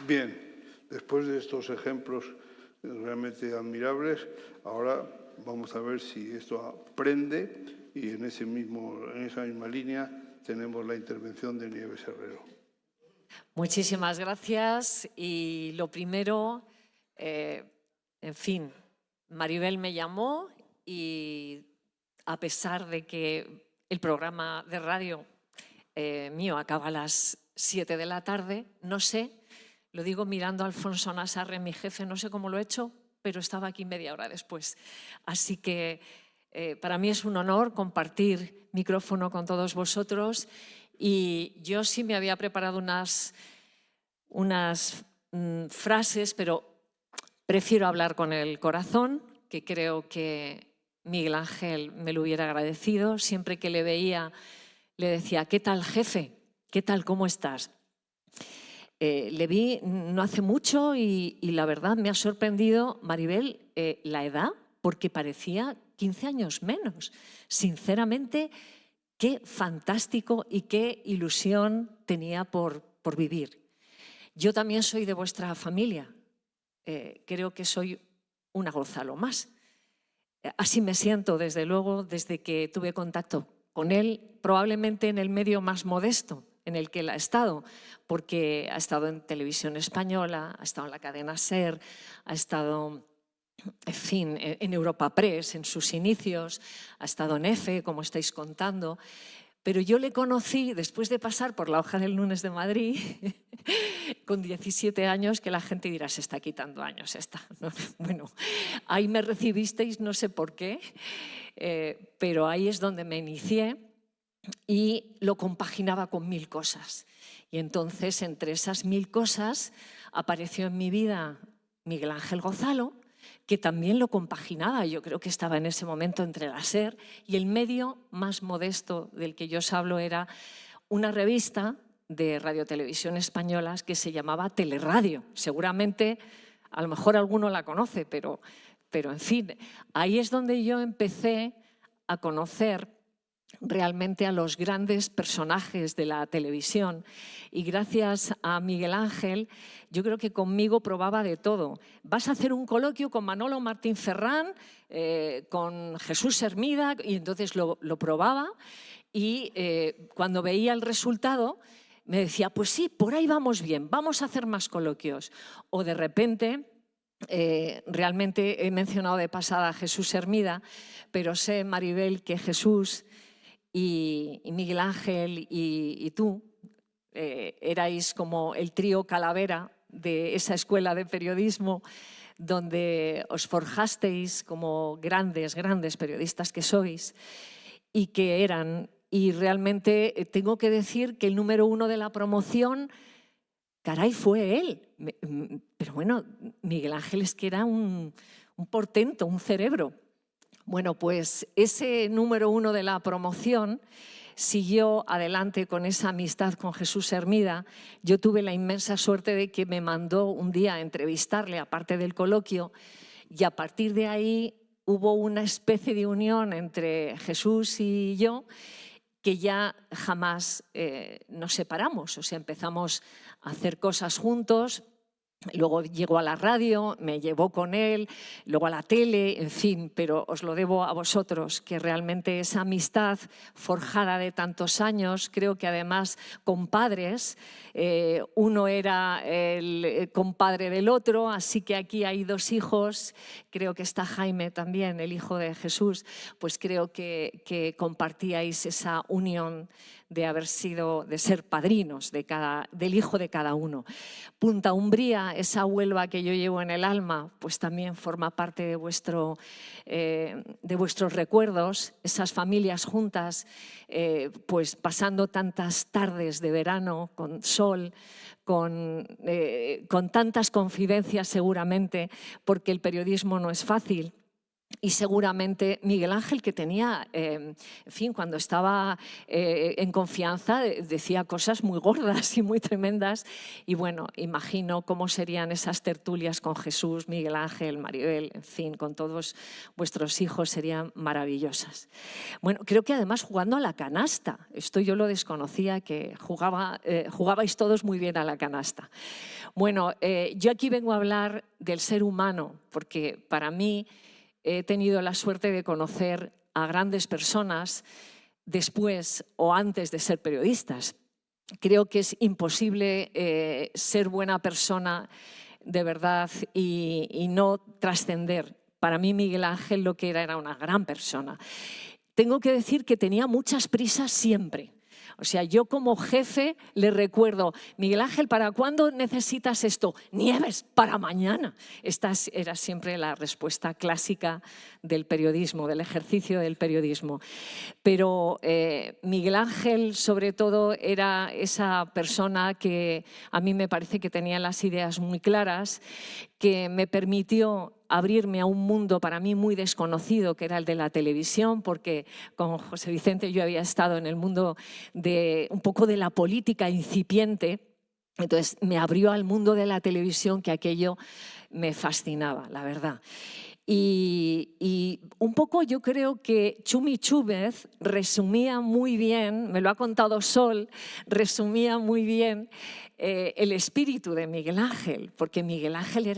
Bien, después de estos ejemplos realmente admirables, ahora vamos a ver si esto aprende y en esa misma línea tenemos la intervención de Nieves Herrero. Muchísimas gracias y lo primero, en fin, Maribel me llamó y a pesar de que el programa de radio mío acaba a las 7 de la tarde, no sé, lo digo mirando a Alfonso Nassarre, mi jefe, no sé cómo lo he hecho, pero estaba aquí media hora después. Así que para mí es un honor compartir micrófono con todos vosotros y yo sí me había preparado unas frases, pero prefiero hablar con el corazón, que creo que Miguel Ángel me lo hubiera agradecido. Siempre que le veía le decía, ¿qué tal, jefe? ¿Qué tal? ¿Cómo estás? Le vi no hace mucho y la verdad me ha sorprendido, Maribel, la edad, porque parecía 15 años menos. Sinceramente, qué fantástico y qué ilusión tenía por vivir. Yo también soy de vuestra familia. Creo que soy una Gonzalo más. Así me siento, desde luego, desde que tuve contacto con él, probablemente en el medio más modesto en el que él ha estado, porque ha estado en Televisión Española, ha estado en la cadena SER, ha estado, en fin, en Europa Press, en sus inicios, ha estado en EFE, como estáis contando, pero yo le conocí después de pasar por la hoja del lunes de Madrid, con 17 años, que la gente dirá, se está quitando años esta. Bueno, ahí me recibisteis, no sé por qué, pero ahí es donde me inicié, y lo compaginaba con 1000 cosas. Y entonces, entre esas 1000 cosas, apareció en mi vida Miguel Ángel Gozalo, que también lo compaginaba. Yo creo que estaba en ese momento entre la SER y el medio más modesto del que yo os hablo era una revista de radiotelevisión españolas que se llamaba Teleradio. Seguramente, a lo mejor alguno la conoce, pero en fin, ahí es donde yo empecé a conocer realmente a los grandes personajes de la televisión y gracias a Miguel Ángel yo creo que conmigo probaba de todo. Vas a hacer un coloquio con Manolo Martín Ferrán, con Jesús Hermida, y entonces lo probaba y cuando veía el resultado me decía, pues sí, por ahí vamos bien, vamos a hacer más coloquios. O de repente, realmente he mencionado de pasada a Jesús Hermida, pero sé, Maribel, que Jesús y Miguel Ángel y tú erais como el trío Calavera de esa escuela de periodismo donde os forjasteis como grandes periodistas que sois y que eran, y realmente tengo que decir que el número 1 de la promoción, caray, fue él. Pero bueno, Miguel Ángel es que era un portento, un cerebro. Bueno, pues ese número 1 de la promoción siguió adelante con esa amistad con Jesús Hermida. Yo tuve la inmensa suerte de que me mandó un día a entrevistarle, aparte del coloquio, y a partir de ahí hubo una especie de unión entre Jesús y yo que ya jamás nos separamos. O sea, empezamos a hacer cosas juntos Luego llegó a la radio, me llevó con él, luego a la tele, en fin, pero os lo debo a vosotros, que realmente esa amistad forjada de tantos años, creo que además compadres, uno era el compadre del otro, así que aquí hay dos hijos, creo que está Jaime también, el hijo de Jesús, pues creo que compartíais esa unión de ser padrinos del hijo de cada uno. Punta Umbría, esa Huelva que yo llevo en el alma, pues también forma parte de vuestros recuerdos, esas familias juntas, pues pasando tantas tardes de verano con sol, con tantas confidencias seguramente, porque el periodismo no es fácil. Y seguramente Miguel Ángel, que tenía, en fin, cuando estaba en confianza, decía cosas muy gordas y muy tremendas. Y bueno, imagino cómo serían esas tertulias con Jesús, Miguel Ángel, Maribel, en fin, con todos vuestros hijos, serían maravillosas. Bueno, creo que además jugando a la canasta, esto yo lo desconocía, que jugabais todos muy bien a la canasta. Bueno, yo aquí vengo a hablar del ser humano, porque para mí he tenido la suerte de conocer a grandes personas después o antes de ser periodistas. Creo que es imposible ser buena persona de verdad y no trascender. Para mí Miguel Ángel lo que era una gran persona. Tengo que decir que tenía muchas prisas siempre. O sea, yo como jefe le recuerdo, Miguel Ángel, ¿para cuándo necesitas esto? Nieves, para mañana. Esta era siempre la respuesta clásica del periodismo, del ejercicio del periodismo. Pero Miguel Ángel, sobre todo, era esa persona que a mí me parece que tenía las ideas muy claras, que me permitió abrirme a un mundo para mí muy desconocido, que era el de la televisión, porque con José Vicente yo había estado en el mundo de un poco de la política incipiente. Entonces me abrió al mundo de la televisión, que aquello me fascinaba, la verdad. Y un poco yo creo que Chumi Chúmez resumía muy bien, me lo ha contado Sol, resumía muy bien el espíritu de Miguel Ángel, porque Miguel Ángel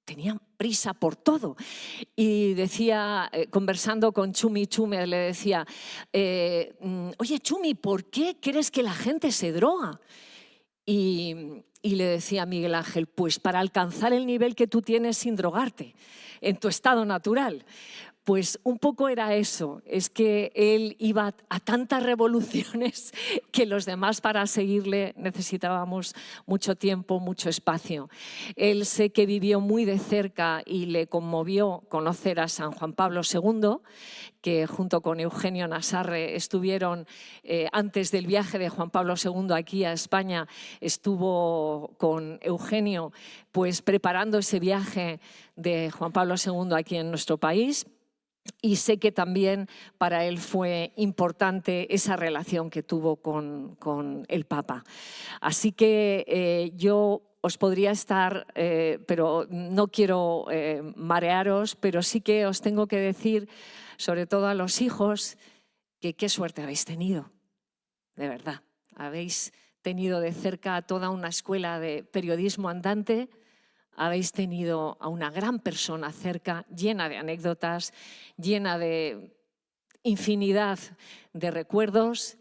tenía prisa por todo. Y decía, conversando con Chumi Chúmez, le decía, oye Chumi, ¿por qué crees que la gente se droga? Y le decía a Miguel Ángel, pues para alcanzar el nivel que tú tienes sin drogarte, en tu estado natural. Pues un poco era eso, es que él iba a tantas revoluciones que los demás para seguirle necesitábamos mucho tiempo, mucho espacio. Él sé que vivió muy de cerca y le conmovió conocer a San Juan Pablo II, que junto con Eugenio Nassarre estuvieron, antes del viaje de Juan Pablo II aquí a España, estuvo con Eugenio pues, preparando ese viaje de Juan Pablo II aquí en nuestro país. Y sé que también para él fue importante esa relación que tuvo con el Papa. Así que yo os podría estar, pero no quiero marearos, pero sí que os tengo que decir, sobre todo a los hijos, que qué suerte habéis tenido, de verdad. Habéis tenido de cerca toda una escuela de periodismo andante, habéis tenido a una gran persona cerca, llena de anécdotas, llena de infinidad de recuerdos.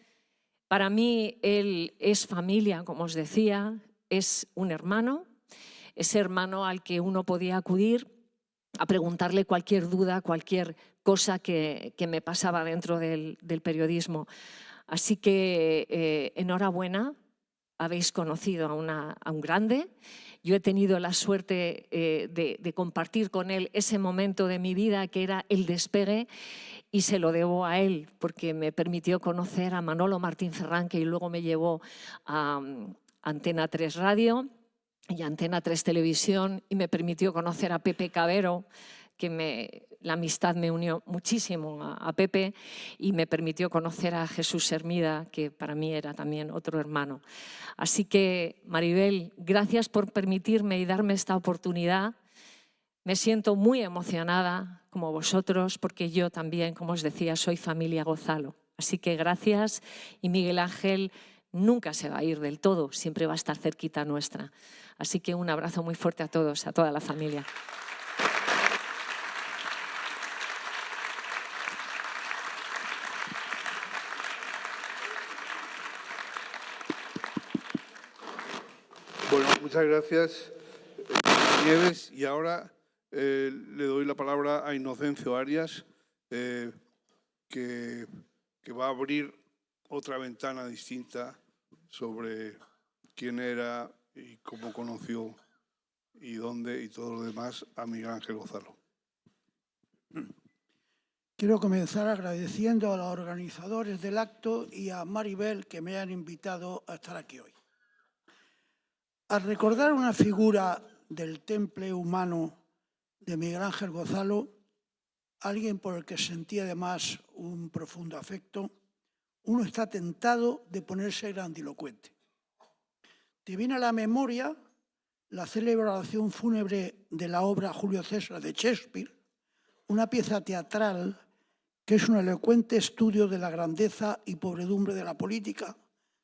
Para mí él es familia, como os decía, es un hermano, ese hermano al que uno podía acudir a preguntarle cualquier duda, cualquier cosa que me pasaba dentro del periodismo. Así que enhorabuena, habéis conocido a un grande. Yo he tenido la suerte de compartir con él ese momento de mi vida que era el despegue, y se lo debo a él porque me permitió conocer a Manolo Martín Ferrán, que luego me llevó a Antena 3 Radio y Antena 3 Televisión, y me permitió conocer a Pepe Cabero, que la amistad me unió muchísimo a Pepe, y me permitió conocer a Jesús Hermida, que para mí era también otro hermano. Así que, Maribel, gracias por permitirme y darme esta oportunidad. Me siento muy emocionada, como vosotros, porque yo también, como os decía, soy familia Gozalo. Así que gracias, y Miguel Ángel, nunca se va a ir del todo, siempre va a estar cerquita nuestra. Así que un abrazo muy fuerte a todos, a toda la familia. Bueno, muchas gracias, Nieves. Y ahora le doy la palabra a Inocencio Arias, que va a abrir otra ventana distinta sobre quién era y cómo conoció y dónde y todo lo demás a Miguel Ángel Gonzalo. Quiero comenzar agradeciendo a los organizadores del acto y a Maribel que me han invitado a estar aquí hoy. Al recordar una figura del temple humano de Miguel Ángel Gonzalo, alguien por el que sentía además un profundo afecto, uno está tentado de ponerse grandilocuente. Te viene a la memoria la celebración fúnebre de la obra Julio César de Shakespeare, una pieza teatral que es un elocuente estudio de la grandeza y pobredumbre de la política,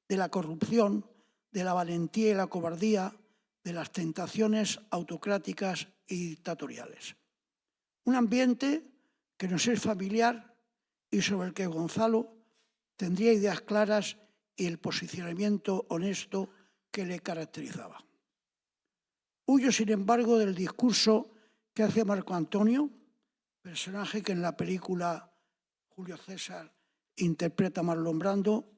de la corrupción, de la valentía y la cobardía, de las tentaciones autocráticas y dictatoriales. Un ambiente que nos es familiar y sobre el que Gonzalo tendría ideas claras y el posicionamiento honesto que le caracterizaba. Huyo, sin embargo, del discurso que hace Marco Antonio, personaje que en la película Julio César interpreta a Marlon Brando,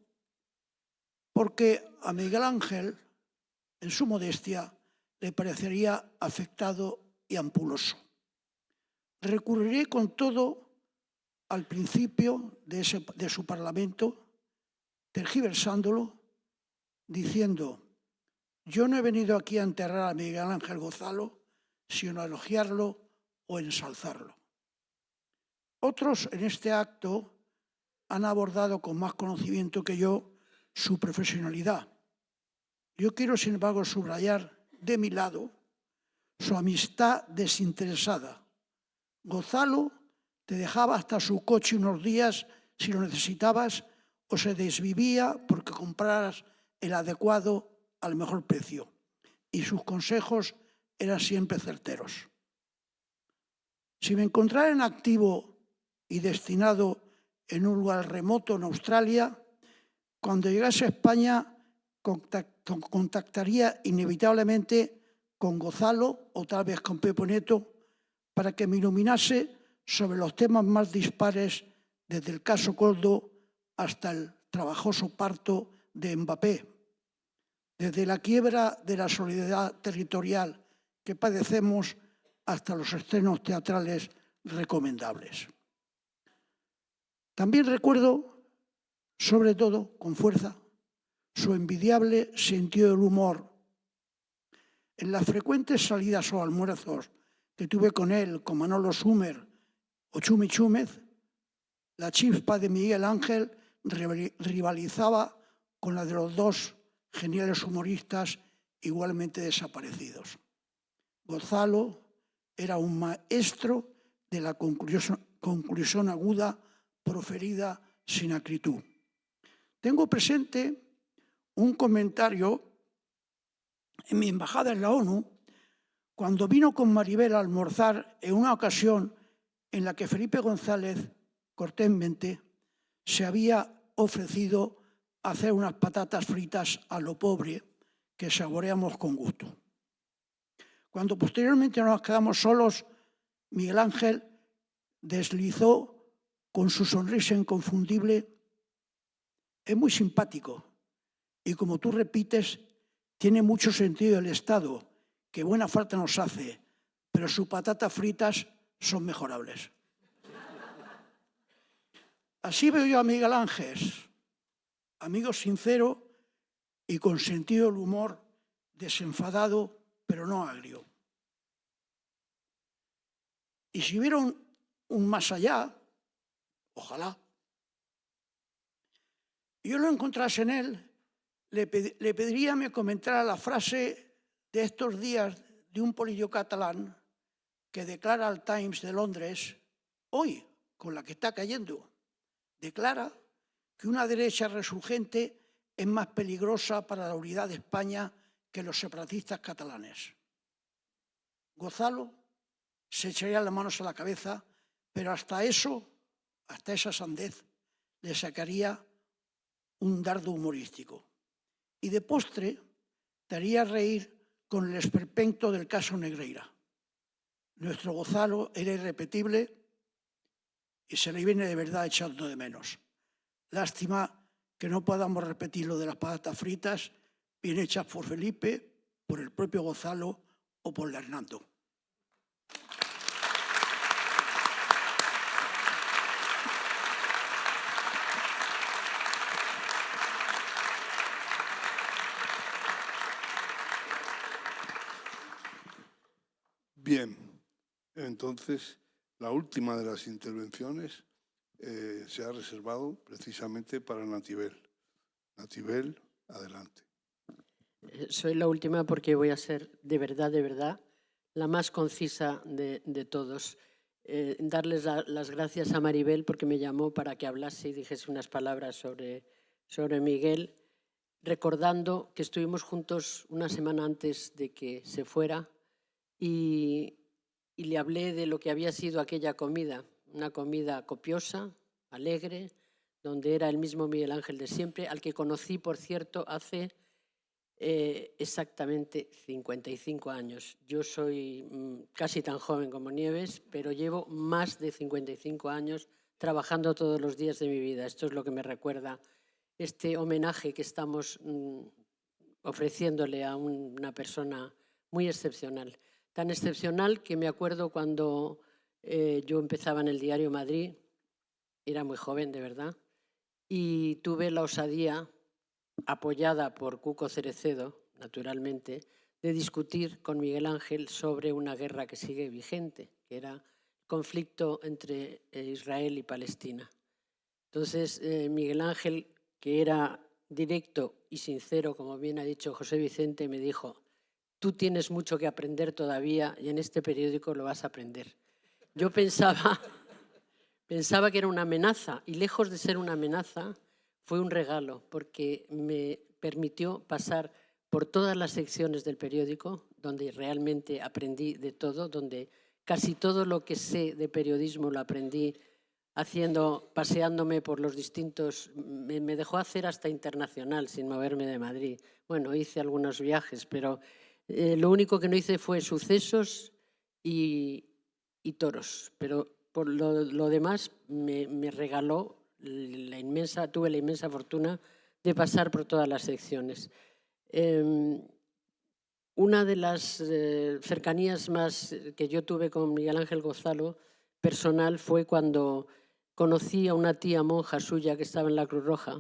porque a Miguel Ángel, en su modestia, le parecería afectado y ampuloso. Recurriré con todo al principio de su parlamento, tergiversándolo, diciendo: yo no he venido aquí a enterrar a Miguel Ángel Gonzalo, sino a elogiarlo o ensalzarlo. Otros en este acto han abordado con más conocimiento que yo su profesionalidad. Yo quiero, sin embargo, subrayar de mi lado su amistad desinteresada. Gonzalo te dejaba hasta su coche unos días si lo necesitabas o se desvivía porque compraras el adecuado al mejor precio. Y sus consejos eran siempre certeros. Si me encontrara en activo y destinado en un lugar remoto en Australia, cuando llegase a España contactaría inevitablemente con Gonzalo o tal vez con Pepe Neto para que me iluminase sobre los temas más dispares, desde el caso Coldo hasta el trabajoso parto de Mbappé, desde la quiebra de la solidaridad territorial que padecemos hasta los estrenos teatrales recomendables. También recuerdo, sobre todo, con fuerza, su envidiable sentido del humor. En las frecuentes salidas o almuerzos que tuve con él, con Manolo Sumer o Chumi Chúmez, la chispa de Miguel Ángel rivalizaba con la de los dos geniales humoristas igualmente desaparecidos. Gonzalo era un maestro de la conclusión aguda proferida sin acritud. Tengo presente un comentario en mi embajada en la ONU, cuando vino con Maribel a almorzar en una ocasión en la que Felipe González cortésmente se había ofrecido a hacer unas patatas fritas a lo pobre que saboreamos con gusto. Cuando posteriormente nos quedamos solos, Miguel Ángel deslizó con su sonrisa inconfundible: es muy simpático y, como tú repites, tiene mucho sentido el Estado, que buena falta nos hace, pero sus patatas fritas son mejorables. Así veo yo a Miguel Ángel, amigo sincero y con sentido del humor, desenfadado, pero no agrio. Y si hubiera un más allá, ojalá, yo lo encontrase en él, le pediría me comentara la frase de estos días de un político catalán que declara al Times de Londres, hoy, con la que está cayendo, declara que una derecha resurgente es más peligrosa para la unidad de España que los separatistas catalanes. Gonzalo se echaría las manos a la cabeza, pero hasta eso, hasta esa sandez, le sacaría un dardo humorístico. Y de postre, te haría reír con el esperpento del caso Negreira. Nuestro Gonzalo era irrepetible y se le viene de verdad echando de menos. Lástima que no podamos repetir lo de las patatas fritas bien hechas por Felipe, por el propio Gonzalo o por Hernando. Bien, entonces la última de las intervenciones se ha reservado precisamente para Natibel. Natibel, adelante. Soy la última porque voy a ser de verdad, la más concisa de todos. Darles las gracias a Maribel porque me llamó para que hablase y dijese unas palabras sobre Miguel, recordando que estuvimos juntos una semana antes de que se fuera y le hablé de lo que había sido aquella comida, una comida copiosa, alegre, donde era el mismo Miguel Ángel de siempre, al que conocí, por cierto, hace exactamente 55 años. Yo soy casi tan joven como Nieves, pero llevo más de 55 años trabajando todos los días de mi vida. Esto es lo que me recuerda este homenaje que estamos ofreciéndole a una persona muy excepcional. Tan excepcional que me acuerdo cuando yo empezaba en el diario Madrid, era muy joven de verdad, y tuve la osadía, apoyada por Cuco Cerecedo, naturalmente, de discutir con Miguel Ángel sobre una guerra que sigue vigente, que era el conflicto entre Israel y Palestina. Entonces, Miguel Ángel, que era directo y sincero, como bien ha dicho José Vicente, me dijo: tú tienes mucho que aprender todavía y en este periódico lo vas a aprender. Yo pensaba que era una amenaza y lejos de ser una amenaza fue un regalo porque me permitió pasar por todas las secciones del periódico donde realmente aprendí de todo, donde casi todo lo que sé de periodismo lo aprendí paseándome por los distintos, me dejó hacer hasta internacional sin moverme de Madrid. Bueno, hice algunos viajes, pero lo único que no hice fue sucesos y toros, pero por lo demás me regaló tuve la inmensa fortuna de pasar por todas las secciones. Una de las cercanías más que yo tuve con Miguel Ángel Gonzalo personal fue cuando conocí a una tía monja suya que estaba en la Cruz Roja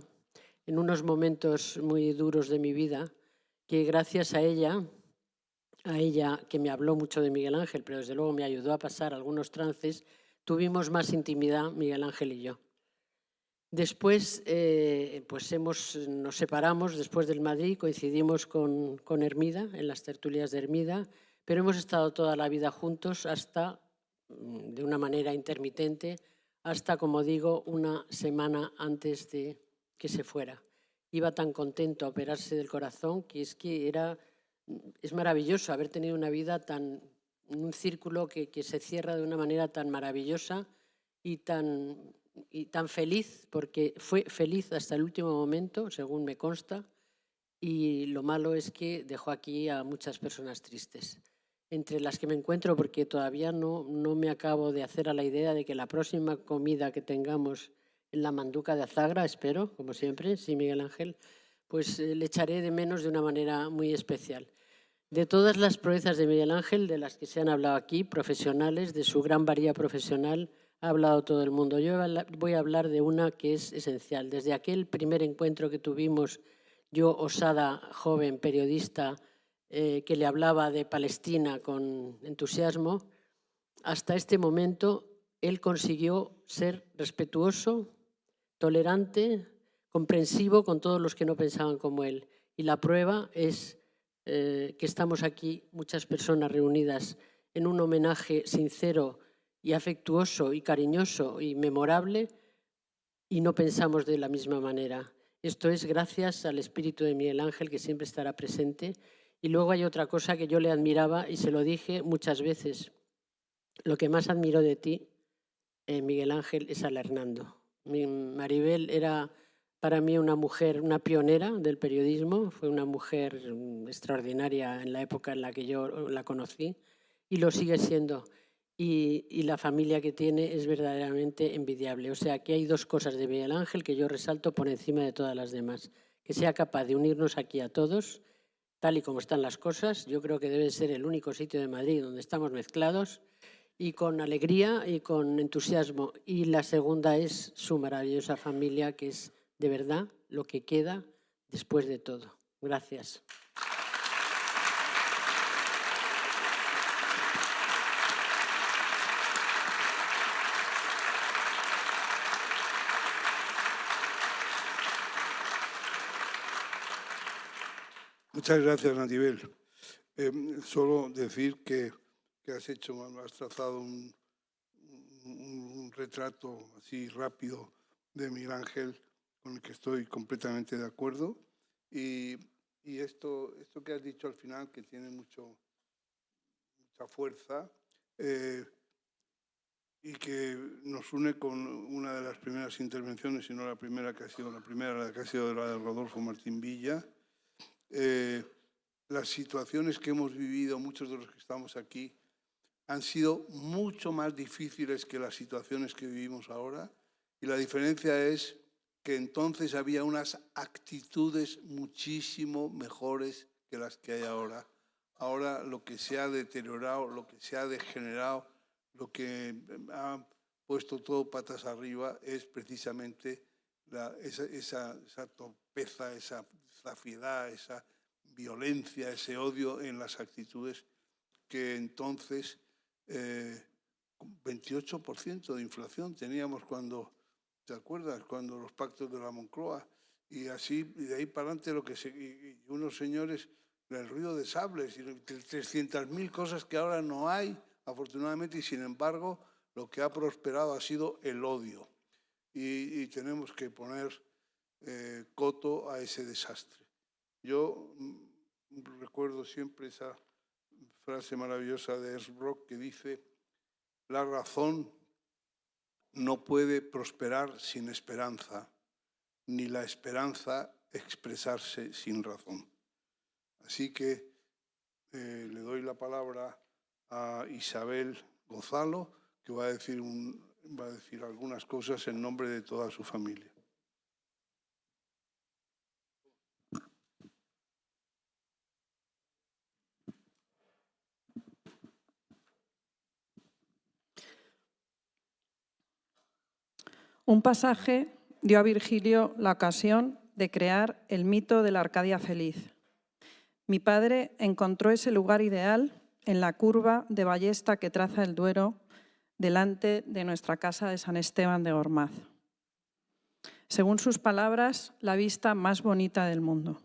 en unos momentos muy duros de mi vida, que gracias a ella que me habló mucho de Miguel Ángel, pero desde luego me ayudó a pasar algunos trances, tuvimos más intimidad Miguel Ángel y yo. Después pues nos separamos después del Madrid, coincidimos con Hermida, en las tertulias de Hermida, pero hemos estado toda la vida juntos hasta, de una manera intermitente, hasta, como digo, una semana antes de que se fuera. Iba tan contento a operarse del corazón que es maravilloso haber tenido una vida en un círculo que se cierra de una manera tan maravillosa y tan feliz, porque fue feliz hasta el último momento, según me consta, y lo malo es que dejó aquí a muchas personas tristes, entre las que me encuentro, porque todavía no me acabo de hacer a la idea de que la próxima comida que tengamos en la Manduca de Azagra, espero, como siempre, sí, Miguel Ángel, pues le echaré de menos de una manera muy especial. De todas las proezas de Miguel Ángel, de las que se han hablado aquí, profesionales, de su gran valía profesional, ha hablado todo el mundo. Yo voy a hablar de una que es esencial. Desde aquel primer encuentro que tuvimos, yo, osada, joven, periodista, que le hablaba de Palestina con entusiasmo, hasta este momento él consiguió ser respetuoso, tolerante, comprensivo con todos los que no pensaban como él. Y la prueba es que estamos aquí, muchas personas reunidas, en un homenaje sincero y afectuoso y cariñoso y memorable, y no pensamos de la misma manera. Esto es gracias al espíritu de Miguel Ángel, que siempre estará presente. Y luego hay otra cosa que yo le admiraba y se lo dije muchas veces. Lo que más admiro de ti, Miguel Ángel, es al Hernando. Maribel era para mí una mujer, una pionera del periodismo. Fue una mujer extraordinaria en la época en la que yo la conocí y lo sigue siendo. Y la familia que tiene es verdaderamente envidiable. O sea, aquí hay dos cosas de Miguel Ángel que yo resalto por encima de todas las demás. Que sea capaz de unirnos aquí a todos, tal y como están las cosas. Yo creo que debe ser el único sitio de Madrid donde estamos mezclados y con alegría y con entusiasmo. Y la segunda es su maravillosa familia, que es de verdad lo que queda después de todo. Gracias. Muchas gracias, Natibel. Solo decir que has trazado un retrato así rápido de Miguel Ángel con el que estoy completamente de acuerdo. Y esto que has dicho al final, que tiene mucha fuerza y que nos une con una de las primeras intervenciones, si no la primera, que ha sido la de Rodolfo Martín Villa. Las situaciones que hemos vivido, muchos de los que estamos aquí, han sido mucho más difíciles que las situaciones que vivimos ahora. Y la diferencia es que entonces había unas actitudes muchísimo mejores que las que hay ahora. Ahora lo que se ha deteriorado, lo que se ha degenerado, lo que ha puesto todo patas arriba es precisamente esa torpeza, esa zafiedad, esa violencia, ese odio en las actitudes que entonces 28% de inflación teníamos cuando, ¿te acuerdas? Cuando los pactos de la Moncloa y así, y de ahí para adelante y unos señores, el ruido de sables y 300.000 cosas que ahora no hay, afortunadamente, y sin embargo lo que ha prosperado ha sido el odio y tenemos que poner coto a ese desastre. Yo recuerdo siempre esa frase maravillosa de Ernst Bloch que dice: la razón no puede prosperar sin esperanza, ni la esperanza expresarse sin razón. Así que le doy la palabra a Isabel Gozalo, que va a decir algunas cosas en nombre de toda su familia. Un pasaje dio a Virgilio la ocasión de crear el mito de la Arcadia feliz. Mi padre encontró ese lugar ideal en la curva de ballesta que traza el Duero delante de nuestra casa de San Esteban de Gormaz. Según sus palabras, la vista más bonita del mundo.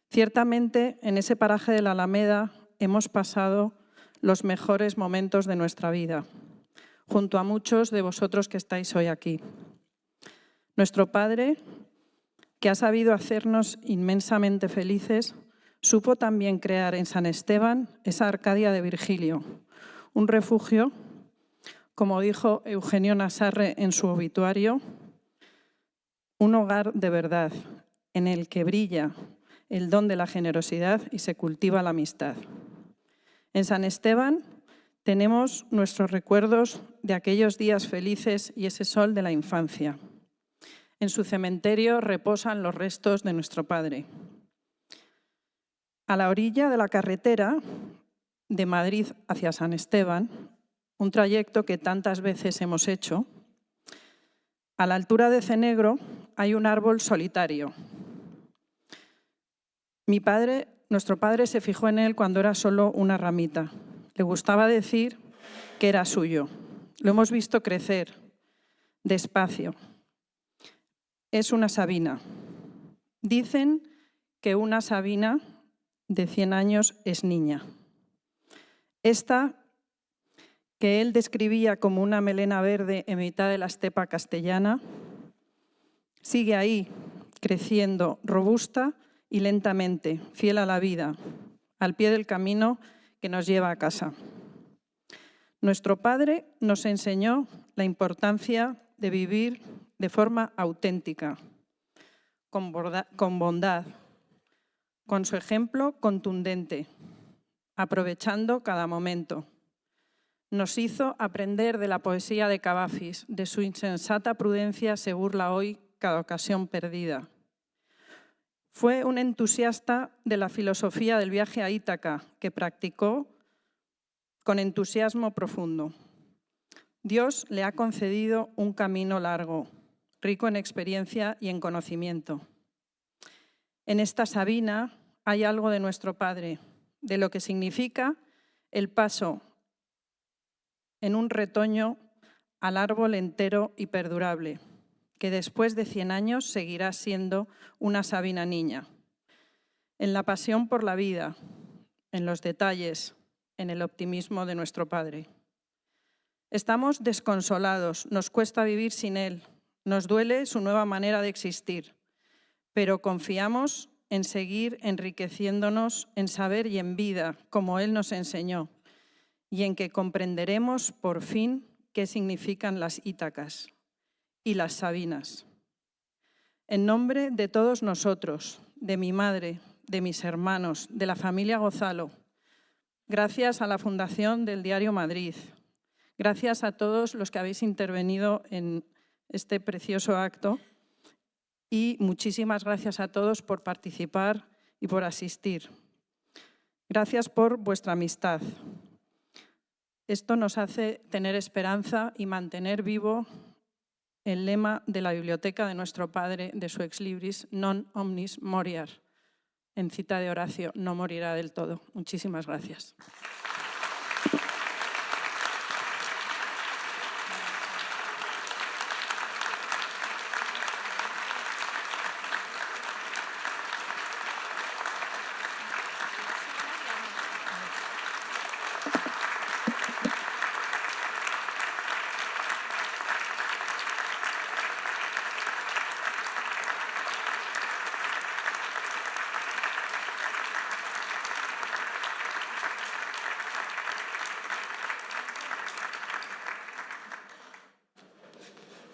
Ciertamente, en ese paraje de la Alameda hemos pasado los mejores momentos de nuestra vida, junto a muchos de vosotros que estáis hoy aquí. Nuestro Padre, que ha sabido hacernos inmensamente felices, supo también crear en San Esteban esa Arcadia de Virgilio, un refugio, como dijo Eugenio Nassarre en su obituario, un hogar de verdad, en el que brilla el don de la generosidad y se cultiva la amistad. En San Esteban tenemos nuestros recuerdos de aquellos días felices y ese sol de la infancia. En su cementerio reposan los restos de nuestro padre. A la orilla de la carretera de Madrid hacia San Esteban, un trayecto que tantas veces hemos hecho, a la altura de Cenegro hay un árbol solitario. Nuestro padre se fijó en él cuando era solo una ramita. Le gustaba decir que era suyo. Lo hemos visto crecer despacio. Es una sabina. Dicen que una sabina de 100 años es niña. Esta, que él describía como una melena verde en mitad de la estepa castellana, sigue ahí, creciendo robusta y lentamente, fiel a la vida, al pie del camino que nos lleva a casa. Nuestro padre nos enseñó la importancia de vivir de forma auténtica, con bondad, con su ejemplo contundente, aprovechando cada momento. Nos hizo aprender de la poesía de Cavafis, de su insensata prudencia se burla hoy cada ocasión perdida. Fue un entusiasta de la filosofía del viaje a Ítaca, que practicó con entusiasmo profundo. Dios le ha concedido un camino largo, rico en experiencia y en conocimiento. En esta Sabina hay algo de nuestro Padre, de lo que significa el paso en un retoño al árbol entero y perdurable, que después de 100 años seguirá siendo una Sabina niña. En la pasión por la vida, en los detalles, en el optimismo de nuestro Padre. Estamos desconsolados, nos cuesta vivir sin Él, nos duele su nueva manera de existir, pero confiamos en seguir enriqueciéndonos en saber y en vida, como Él nos enseñó, y en que comprenderemos por fin qué significan las Ítacas y las Sabinas. En nombre de todos nosotros, de mi madre, de mis hermanos, de la familia Gozalo, gracias a la Fundación del Diario Madrid, gracias a todos los que habéis intervenido en este precioso acto y muchísimas gracias a todos por participar y por asistir. Gracias por vuestra amistad. Esto nos hace tener esperanza y mantener vivo el lema de la biblioteca de nuestro Padre, de su ex libris, non omnis moriar. En cita de Horacio, no morirá del todo. Muchísimas gracias.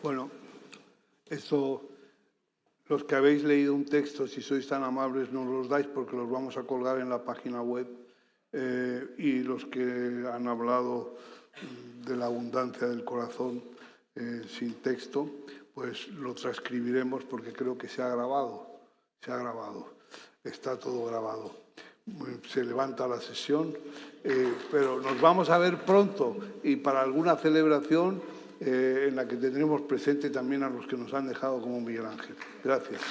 Bueno, esto, los que habéis leído un texto, si sois tan amables, nos los dais porque los vamos a colgar en la página web. Y los que han hablado de la abundancia del corazón sin texto, pues lo transcribiremos porque creo que se ha grabado, está todo grabado. Se levanta la sesión, pero nos vamos a ver pronto y para alguna celebración en la que tendremos presente también a los que nos han dejado como Miguel Ángel. Gracias.